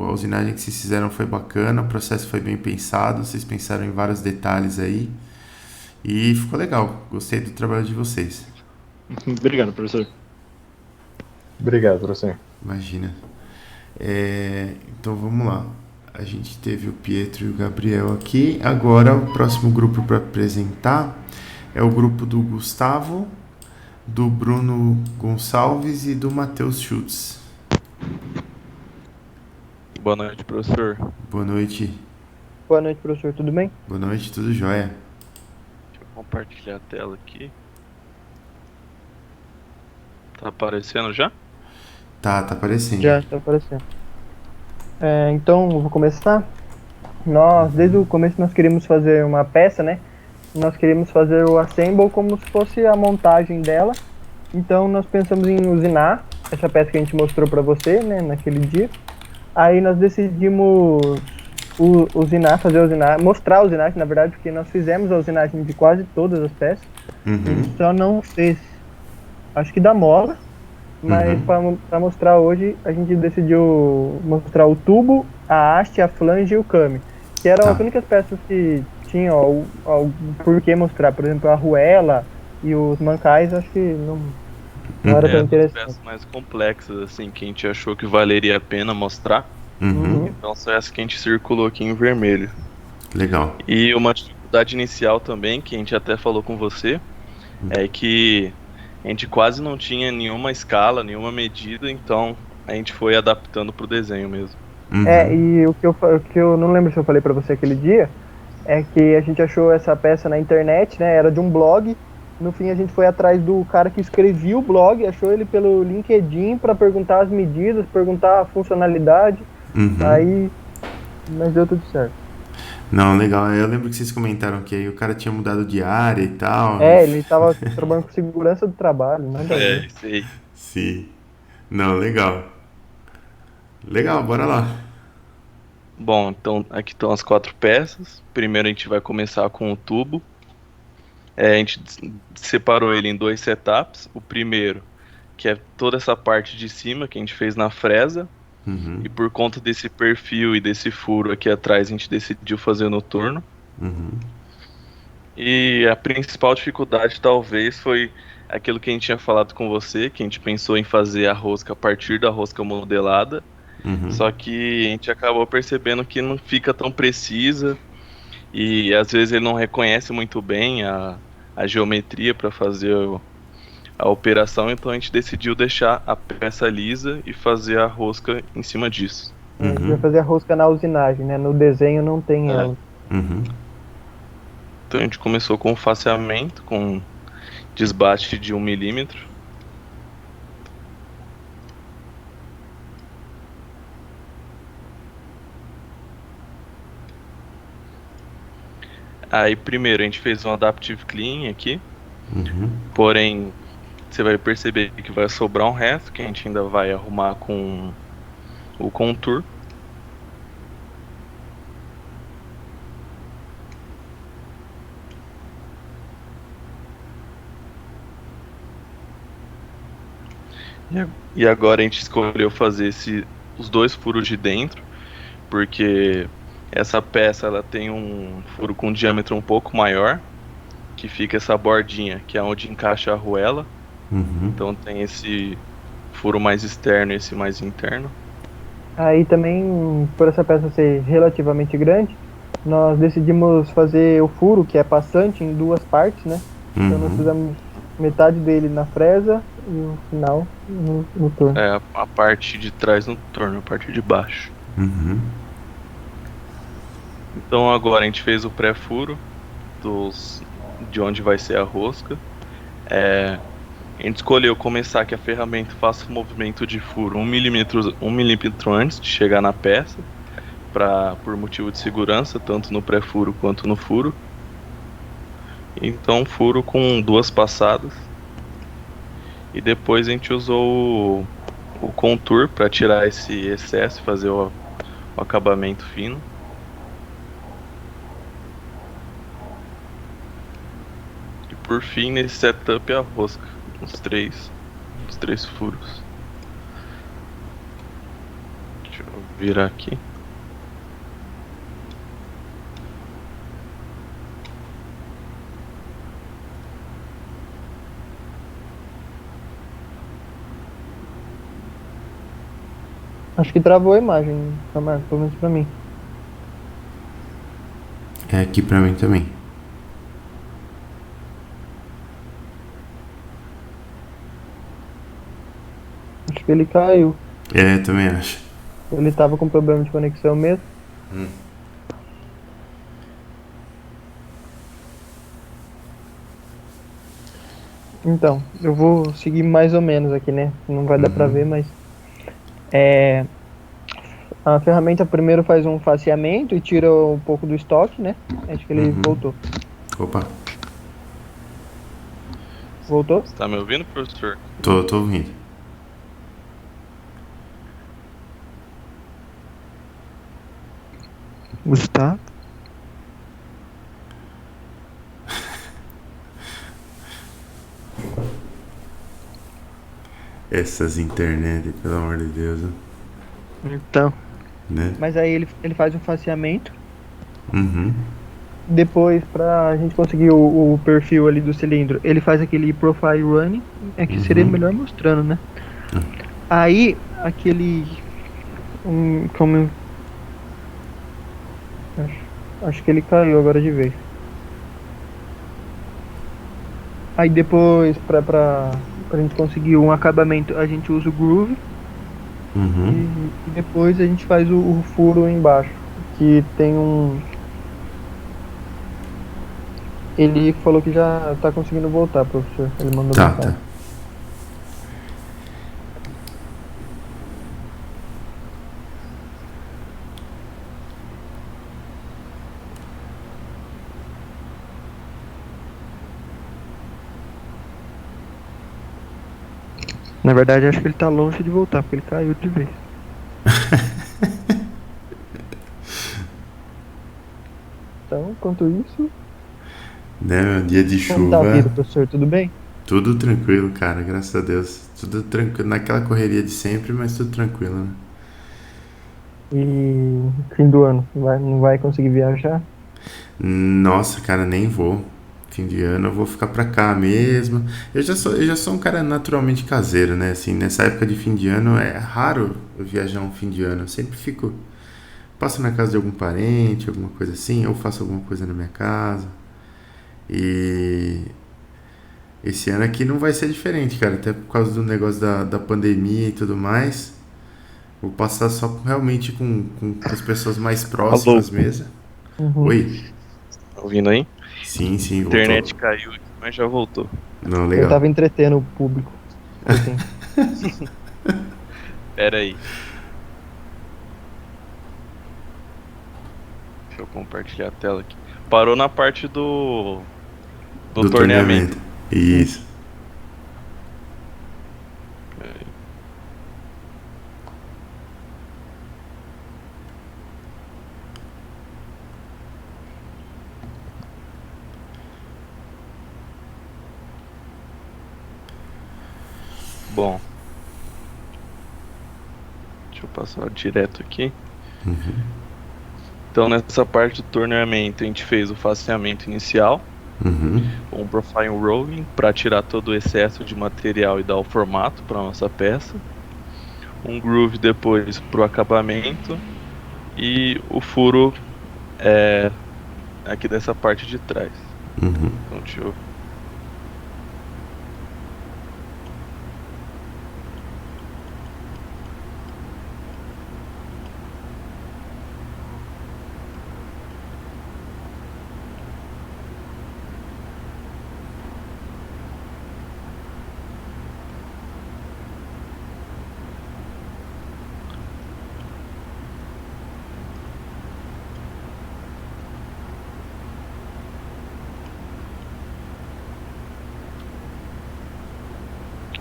A usinagem que vocês fizeram foi bacana, o processo foi bem pensado, vocês pensaram em vários detalhes aí. E ficou legal. Gostei do trabalho de vocês. Obrigado, professor. Obrigado, professor. Imagina. Então vamos lá. A gente teve o Pietro e o Gabriel aqui. Agora o próximo grupo para apresentar é o grupo do Gustavo, do Bruno Gonçalves e do Matheus Schultz. Boa noite, professor. Boa noite. Boa noite, professor. Tudo bem? Boa noite, tudo jóia. Deixa eu compartilhar a tela aqui. Tá aparecendo já? Tá aparecendo. Já está aparecendo. Então, eu vou começar. Desde o começo, nós queríamos fazer uma peça, né? Nós queríamos fazer o assemble como se fosse a montagem dela. Então, nós pensamos em usinar essa peça que a gente mostrou para você, né? Naquele dia. Aí, nós decidimos mostrar a usinagem, na verdade, porque nós fizemos a usinagem de quase todas as peças. A gente só não fez, acho que da mola. Mas para mostrar hoje, a gente decidiu mostrar o tubo, a haste, a flange e o came, que eram as únicas peças que tinham por que mostrar. Por exemplo, a arruela e os mancais, acho que não era tão interessante. Peças mais complexas, assim, que a gente achou que valeria a pena mostrar. Então só essa que a gente circulou aqui em vermelho. Legal. E uma dificuldade inicial também, que a gente até falou com você, é que a gente quase não tinha nenhuma escala, nenhuma medida, então a gente foi adaptando pro desenho mesmo. E o que eu não lembro se eu falei pra você aquele dia, é que a gente achou essa peça na internet, né, era de um blog. No fim a gente foi atrás do cara que escrevia o blog, achou ele pelo LinkedIn pra perguntar as medidas, perguntar a funcionalidade, mas deu tudo certo. Não, legal. Eu lembro que vocês comentaram que aí o cara tinha mudado de área e tal. Ele tava trabalhando com segurança do trabalho, nada a ver. Isso aí. Sim. Não, legal. Legal, bora lá. Bom, então aqui estão as 4 peças. Primeiro a gente vai começar com o tubo. A gente separou ele em 2 setups. O primeiro, que é toda essa parte de cima que a gente fez na fresa. E por conta desse perfil e desse furo aqui atrás, a gente decidiu fazer no torno. E a principal dificuldade talvez foi aquilo que a gente tinha falado com você, que a gente pensou em fazer a rosca a partir da rosca modelada. Só que a gente acabou percebendo que não fica tão precisa e às vezes ele não reconhece muito bem a geometria para fazer a operação, então a gente decidiu deixar a peça lisa e fazer a rosca em cima disso. A gente vai fazer a rosca na usinagem, né? No desenho não tem ela. Então a gente começou com o faceamento, com desbaste de 1 milímetro. Aí primeiro a gente fez um adaptive clean aqui, porém você vai perceber que vai sobrar um resto que a gente ainda vai arrumar com o contour. E agora a gente escolheu fazer esse os dois furos de dentro, porque essa peça ela tem um furo com um diâmetro um pouco maior, que fica essa bordinha, que é onde encaixa a arruela. Então tem esse furo mais externo e esse mais interno. Aí também, por essa peça ser relativamente grande, nós decidimos fazer o furo, que é passante, em duas partes, né? Então nós fizemos metade dele na fresa e o final no torno. É, a parte de trás no torno, a parte de baixo. Então agora a gente fez o pré-furo de onde vai ser a rosca. A gente escolheu começar que a ferramenta faça o movimento de furo 1 milímetro antes de chegar na peça, por motivo de segurança, tanto no pré-furo quanto no furo. Então furo com 2 passadas. E depois a gente usou o contour para tirar esse excesso e fazer o acabamento fino. E por fim, nesse setup, a rosca. Os três furos. Deixa eu virar aqui. Acho que travou a imagem, Camargo, pelo menos pra mim. É aqui pra mim também. Acho que ele caiu. É, também acho. Ele tava com problema de conexão mesmo. Então, eu vou seguir mais ou menos aqui, né? Não vai dar pra ver, mas... A ferramenta primeiro faz um faceamento e tira um pouco do estoque, né? Acho que ele voltou. Opa. Voltou? Você tá me ouvindo, professor? Tô ouvindo. Está? Essas internet, pelo amor de Deus. Então. Né? Mas aí ele faz um faceamento. Depois, pra gente conseguir o perfil ali do cilindro, ele faz aquele profile running, que seria melhor mostrando, né? Aí, aquele... Acho que ele caiu agora de vez. Aí depois, pra gente conseguir um acabamento, a gente usa o groove. E depois a gente faz o furo embaixo, que tem um... Ele falou que já tá conseguindo voltar, professor. Ele mandou mensagem. Na verdade, acho que ele tá longe de voltar, porque ele caiu de vez. Então, enquanto isso... Né, um dia de chuva. Como tá a vida, professor? Tudo bem? Tudo tranquilo, cara, graças a Deus. Tudo tranquilo, naquela correria de sempre, mas tudo tranquilo, né? E fim do ano, não vai conseguir viajar? Nossa, cara, nem vou. Fim de ano eu vou ficar pra cá mesmo. Eu já sou um cara naturalmente caseiro, né? Assim, nessa época de fim de ano é raro eu viajar um fim de ano. Eu sempre passo na casa de algum parente, alguma coisa assim, ou faço alguma coisa na minha casa. E esse ano aqui não vai ser diferente, cara, até por causa do negócio da pandemia e tudo mais. Vou passar só realmente com as pessoas mais próximas mesmo. Oi? Tá ouvindo aí? Sim, A internet caiu aqui, mas já voltou. Não, legal. Eu tava entretendo o público. Pera aí. Deixa eu compartilhar a tela aqui. Parou na parte do torneamento. Isso. Bom, deixa eu passar direto aqui. Uhum. Então nessa parte do torneamento a gente fez o faceamento inicial, um profile rolling para tirar todo o excesso de material e dar o formato para nossa peça, um groove depois para o acabamento e o furo aqui dessa parte de trás. Então deixa eu...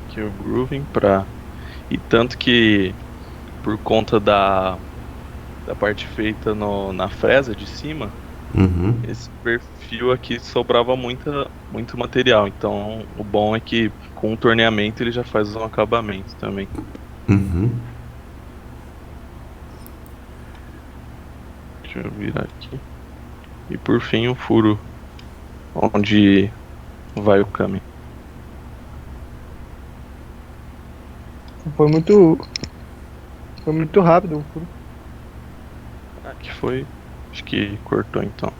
Aqui o grooving pra... E tanto que por conta da parte feita na fresa de cima, esse perfil aqui sobrava muito material. Então o bom é que com o torneamento ele já faz um acabamento também. Deixa eu virar aqui. E por fim o furo onde vai o câmbio. Foi muito rápido o furo. Aqui foi. Acho que cortou então.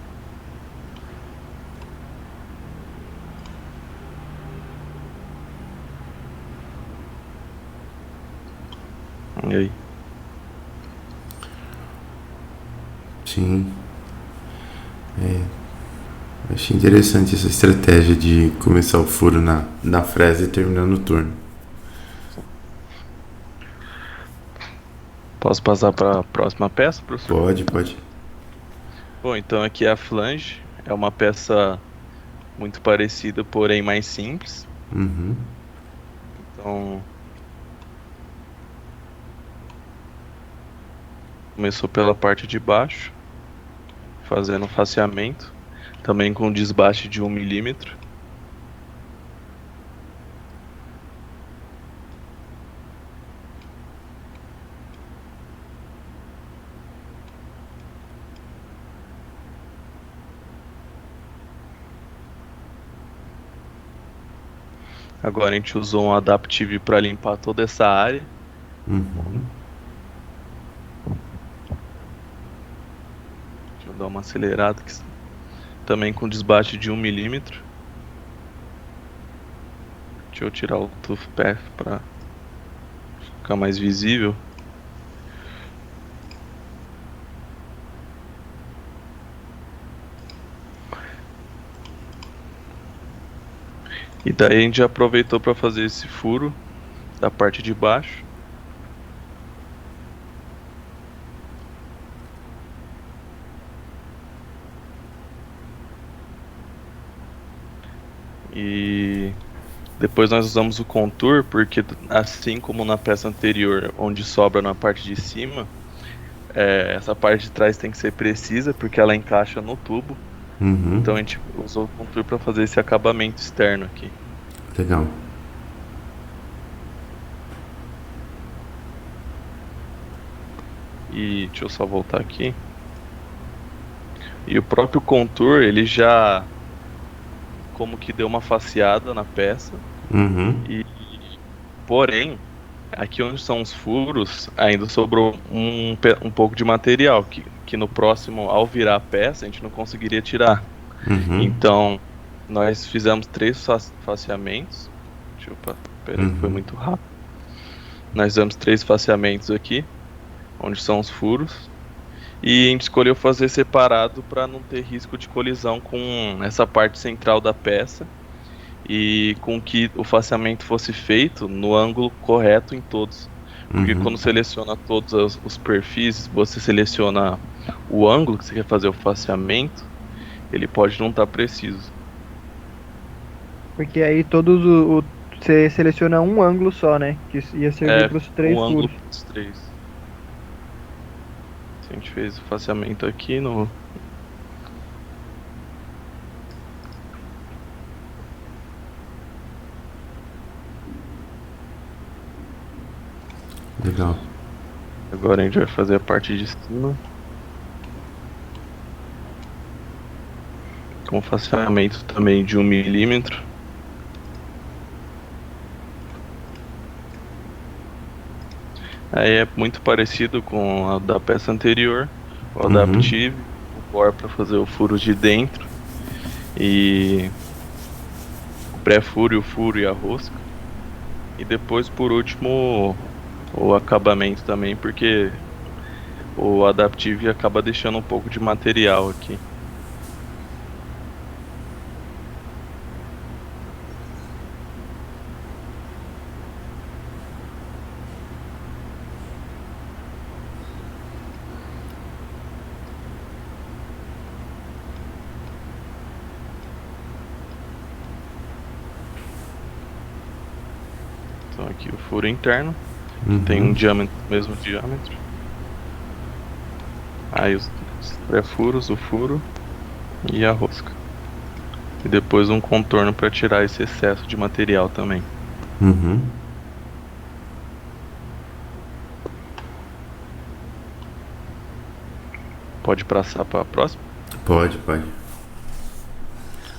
E aí? Sim. Achei interessante essa estratégia de começar o furo na fresa e terminar no turno. Posso passar para a próxima peça, professor? Pode. Bom, então aqui é a flange. É uma peça muito parecida, porém mais simples. Então... Começou pela parte de baixo, fazendo faceamento, também com desbaste de 1 milímetro. Agora a gente usou um Adaptive para limpar toda essa área. Deixa eu dar uma acelerada aqui. Também com desbaste de 1 milímetro. Deixa eu tirar o Tooth Path para ficar mais visível. E daí a gente já aproveitou para fazer esse furo da parte de baixo. E depois nós usamos o contour, porque assim como na peça anterior, onde sobra na parte de cima, essa parte de trás tem que ser precisa, porque ela encaixa no tubo. Então a gente usou o contour para fazer esse acabamento externo aqui. Legal. E deixa eu só voltar aqui. E o próprio contour, ele já como que deu uma faceada na peça. E porém, aqui onde são os furos, ainda sobrou um pouco de material que no próximo, ao virar a peça, a gente não conseguiria tirar. Então, nós fizemos 3 faceamentos. Deixa eu... Peraí, foi muito rápido. Nós fizemos 3 faceamentos aqui, onde são os furos. E a gente escolheu fazer separado para não ter risco de colisão com essa parte central da peça. E com que o faceamento fosse feito no ângulo correto em todos. Porque quando seleciona todos os perfis, você seleciona o ângulo que você quer fazer o faceamento, ele pode não estar preciso. Porque aí você seleciona um ângulo só, né? Que ia servir para os 3 furos. Ângulo para os 3. A gente fez o faceamento aqui no... Legal. Agora a gente vai fazer a parte de cima. Com faceamento também de 1 milímetro. Aí é muito parecido com a da peça anterior. O Adaptive, o bore para fazer o furo de dentro. E o pré-furo, o furo e a rosca. E depois, por último, o acabamento também, porque o Adaptive acaba deixando um pouco de material aqui. Então aqui o furo interno, que tem um diâmetro, mesmo diâmetro. Aí os pré-furos, o furo e a rosca. E depois um contorno para tirar esse excesso de material também. Pode passar para a próxima? Pode.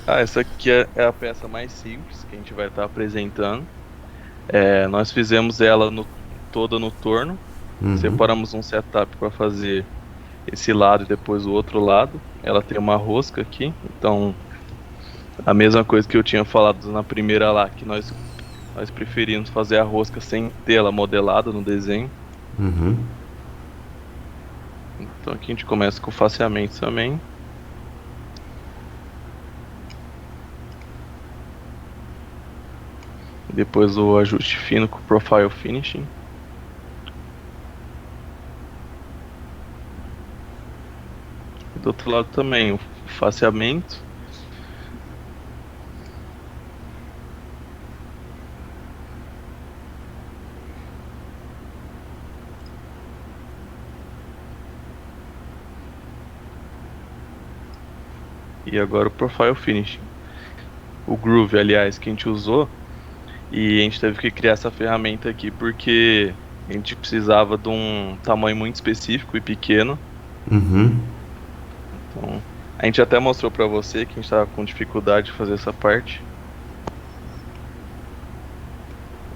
Essa aqui é a peça mais simples que a gente vai estar apresentando. Nós fizemos ela toda no torno. Separamos um setup para fazer esse lado e depois o outro lado. Ela tem uma rosca aqui, então a mesma coisa que eu tinha falado na primeira lá, que nós preferimos fazer a rosca sem ter ela modelada no desenho. Então aqui a gente começa com o faceamento também. Depois o ajuste fino com o Profile Finishing. Do outro lado também o faceamento. E agora o Profile Finishing. O Groove, aliás, que a gente usou. E a gente teve que criar essa ferramenta aqui porque a gente precisava de um tamanho muito específico e pequeno. Então, a gente até mostrou pra você que a gente estava com dificuldade de fazer essa parte.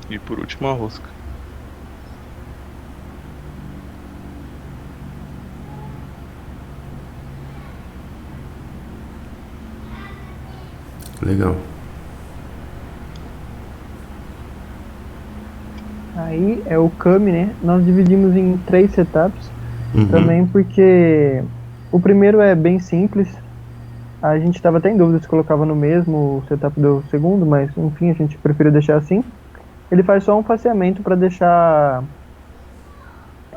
E por último a rosca. Legal. Aí é o Kami, né? Nós dividimos em 3 setups. Também porque o primeiro é bem simples. A gente estava até em dúvida se colocava no mesmo setup do segundo, mas enfim, a gente preferiu deixar assim. Ele faz só um faceamento para deixar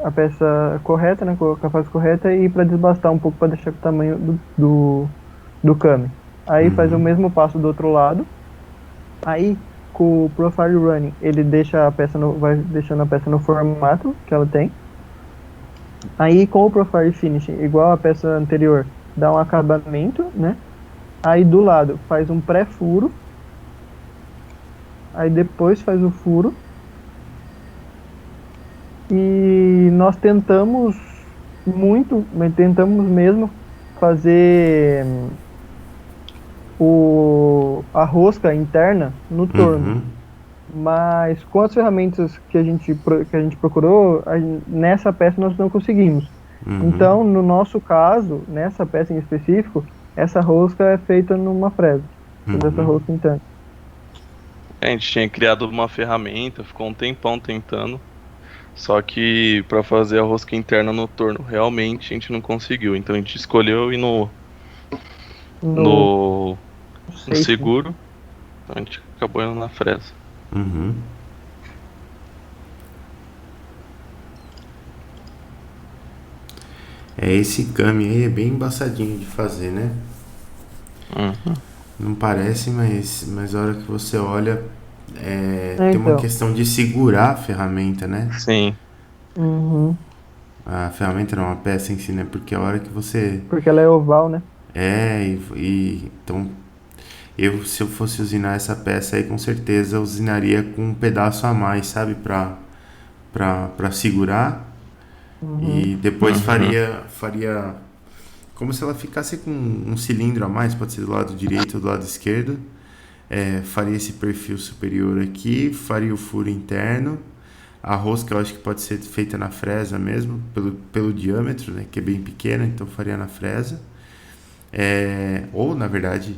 a peça correta, né, com a face correta, e para desbastar um pouco para deixar com o tamanho do Kami. Aí faz o mesmo passo do outro lado. Aí com o Profile Running ele deixa a peça vai deixando a peça no formato que ela tem. Aí com o Profile Finishing, igual a peça anterior, dá um acabamento, né? Aí do lado faz um pré-furo. Aí depois faz o furo. E nós tentamos mesmo fazer a rosca interna no torno. Mas com as ferramentas que a gente procurou, nessa peça nós não conseguimos. Então, no nosso caso, nessa peça em específico, essa rosca é feita numa fresa. Essa rosca interna. A gente tinha criado uma ferramenta, ficou um tempão tentando. Só que para fazer a rosca interna no torno, realmente a gente não conseguiu. Então a gente escolheu ir no seguro. Então a gente acabou indo na fresa. Esse Kami aí é bem embaçadinho de fazer, né? Não parece, mas a hora que você olha, tem uma questão de segurar a ferramenta, né? Sim. A ferramenta não, a peça em si, né? Porque a hora que você... Porque ela é oval, né? Então, se eu fosse usinar essa peça aí, com certeza eu usinaria com um pedaço a mais, sabe? Pra segurar E depois faria como se ela ficasse com um cilindro a mais, pode ser do lado direito ou do lado esquerdo. Faria esse perfil superior aqui, faria o furo interno. A rosca eu acho que pode ser feita na fresa mesmo, pelo diâmetro, né, que é bem pequeno, então faria na fresa. Ou, na verdade,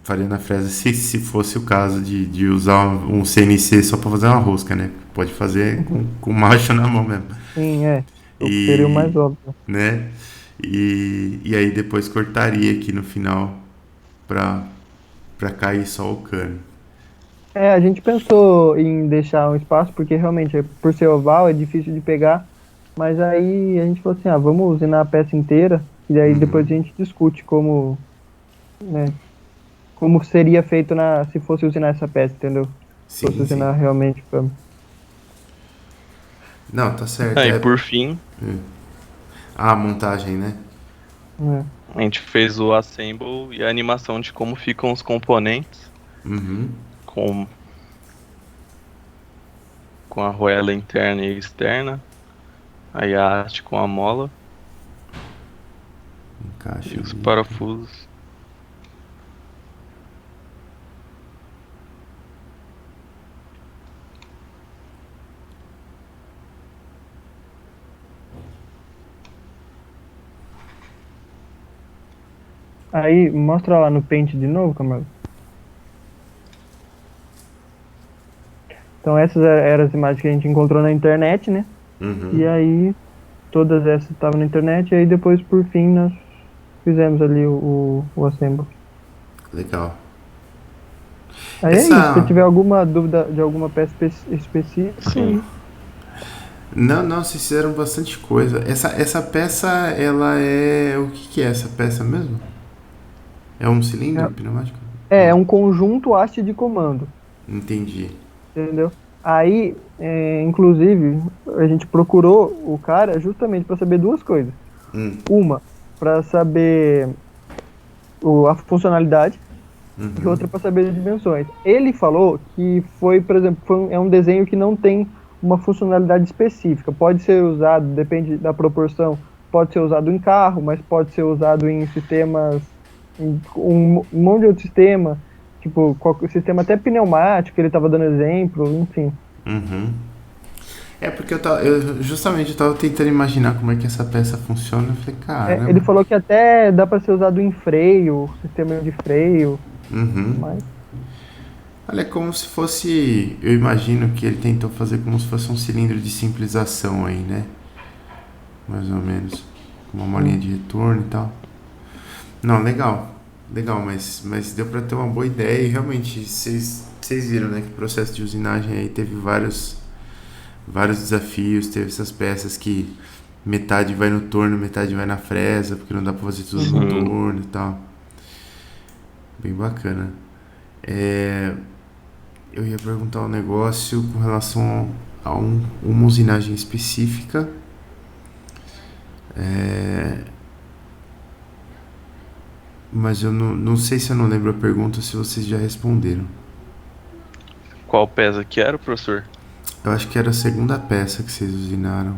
faria na fresa se fosse o caso de usar um CNC só para fazer uma rosca, né? Pode fazer com macho na mão mesmo. Sim, seria o mais óbvio. Né? E aí depois cortaria aqui no final para cair só o cano. A gente pensou em deixar um espaço, porque realmente, por ser oval, é difícil de pegar. Mas aí a gente falou assim, vamos usinar a peça inteira, e aí depois a gente discute como seria feito se fosse usinar essa peça, entendeu? Se fosse usinar realmente pra... Não, tá certo. E por fim... a montagem, né? A gente fez o assemble e a animação de como ficam os componentes. Com a arruela interna e externa, aí a haste com a mola, encaixe e os parafusos. Aí, mostra lá no Paint de novo, Camargo. Então essas eram as imagens que a gente encontrou na internet, né? E aí todas essas estavam na internet, e aí depois por fim nós fizemos ali o assemble. Legal. Aí é isso, se tiver alguma dúvida de alguma peça específica. Sim. Não, vocês fizeram bastante coisa. Essa peça, ela é... O que é essa peça mesmo? É um cilindro pneumático? É um conjunto haste de comando. Entendi. Entendeu? Aí, inclusive, a gente procurou o cara justamente para saber duas coisas. Uma, para saber a funcionalidade, e outra para saber as dimensões. Ele falou que foi, por exemplo, é um desenho que não tem uma funcionalidade específica. Pode ser usado, depende da proporção, pode ser usado em carro, mas pode ser usado em sistemas, um monte de outro sistema. Tipo, o sistema até pneumático, ele estava dando exemplo, enfim. Porque eu justamente estava tentando imaginar como é que essa peça funciona. Eu falei, cara. Ele falou que até dá para ser usado em freio, sistema de freio. Mas... Olha, é como se fosse. Eu imagino que ele tentou fazer como se fosse um cilindro de simplização aí, né? Mais ou menos. Com uma molinha de retorno e tal. Não, legal, mas deu para ter uma boa ideia e realmente vocês viram, né, que o processo de usinagem aí teve vários desafios, teve essas peças que metade vai no torno, metade vai na fresa, porque não dá para fazer tudo no torno e tal. Bem bacana. Eu ia perguntar um negócio com relação a uma usinagem específica. Mas eu não sei se eu não lembro a pergunta, se vocês já responderam. Qual peça que era, professor? Eu acho que era a segunda peça que vocês usinaram.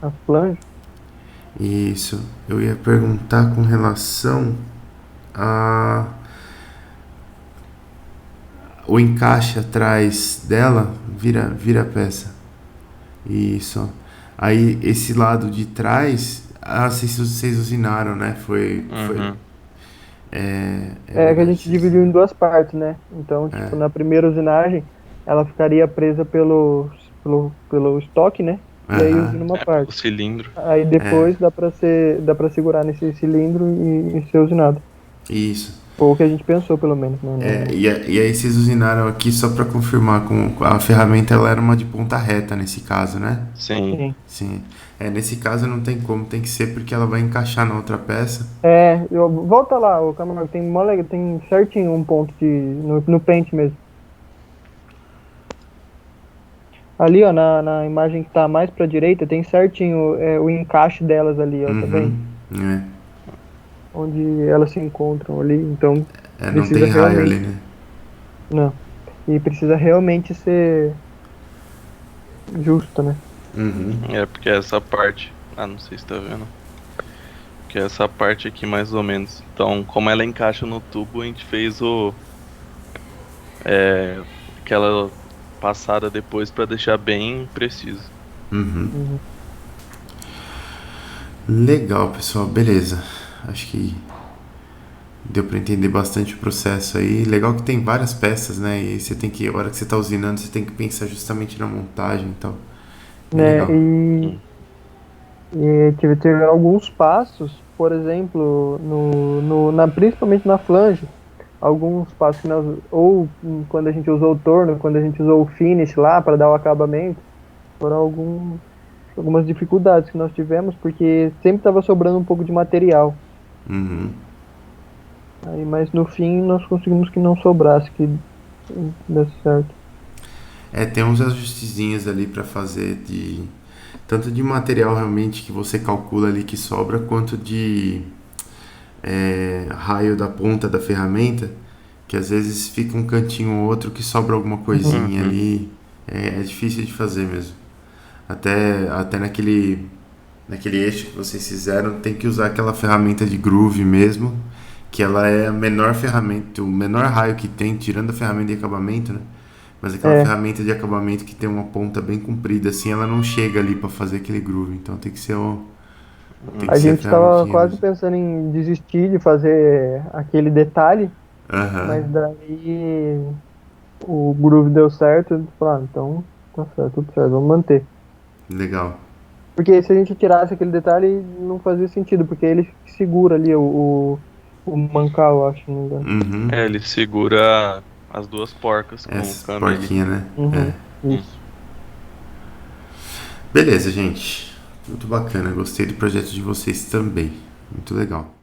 A flange? Isso. Eu ia perguntar com relação o encaixe atrás dela, vira a peça. Isso. Aí esse lado de trás... vocês usinaram, né? Foi que a gente dividiu em duas partes, né? Então, tipo, na primeira usinagem, ela ficaria presa pelo estoque, né? E aí usina uma parte. O cilindro. Aí depois dá pra segurar nesse cilindro e ser usinado. Isso. Foi o que a gente pensou, pelo menos, né? E aí vocês usinaram aqui só para confirmar, a ferramenta ela era uma de ponta reta nesse caso, né? Sim. Nesse caso não tem como, tem que ser porque ela vai encaixar na outra peça. Volta lá, o Camargo, tem certinho um ponto no Paint mesmo. Ali, ó, na imagem que tá mais pra direita, tem certinho o encaixe delas ali, ó, tá vendo? Onde elas se encontram ali, então não tem raio ali, né? Não. E precisa realmente ser justo, né? É, porque essa parte... Ah, não sei se tá vendo. Porque essa parte aqui, mais ou menos. Então, como ela encaixa no tubo, a gente fez aquela passada depois pra deixar bem preciso. Legal, pessoal. Beleza. Acho que deu pra entender bastante o processo aí. Legal que tem várias peças, né? E você tem que, a hora que você tá usinando, você tem que pensar justamente na montagem, então. Né, e teve alguns passos, por exemplo, principalmente na flange, alguns passos que ou quando a gente usou o torno, quando a gente usou o finish lá para dar o acabamento, foram algumas dificuldades que nós tivemos, porque sempre estava sobrando um pouco de material. Aí, mas no fim nós conseguimos que não sobrasse, que desse certo. Tem uns ajustezinhos ali para fazer tanto de material realmente que você calcula ali que sobra, quanto de raio da ponta da ferramenta, que às vezes fica um cantinho ou outro que sobra alguma coisinha ali. É difícil de fazer mesmo. Até naquele eixo que vocês fizeram, tem que usar aquela ferramenta de groove mesmo, que ela é a menor ferramenta, o menor raio que tem, tirando a ferramenta de acabamento, né? Mas aquela ferramenta de acabamento que tem uma ponta bem comprida, assim, ela não chega ali pra fazer aquele groove. Então tem que ser a gente tava quase pensando em desistir de fazer aquele detalhe, mas daí o groove deu certo, e falou, então tá certo, tudo certo, vamos manter. Legal. Porque se a gente tirasse aquele detalhe, não fazia sentido, porque ele segura ali o mancal, eu acho. Ele segura as duas porcas com essa o câmbio porquinha, né? Isso. Beleza, gente. Muito bacana. Gostei do projeto de vocês também. Muito legal.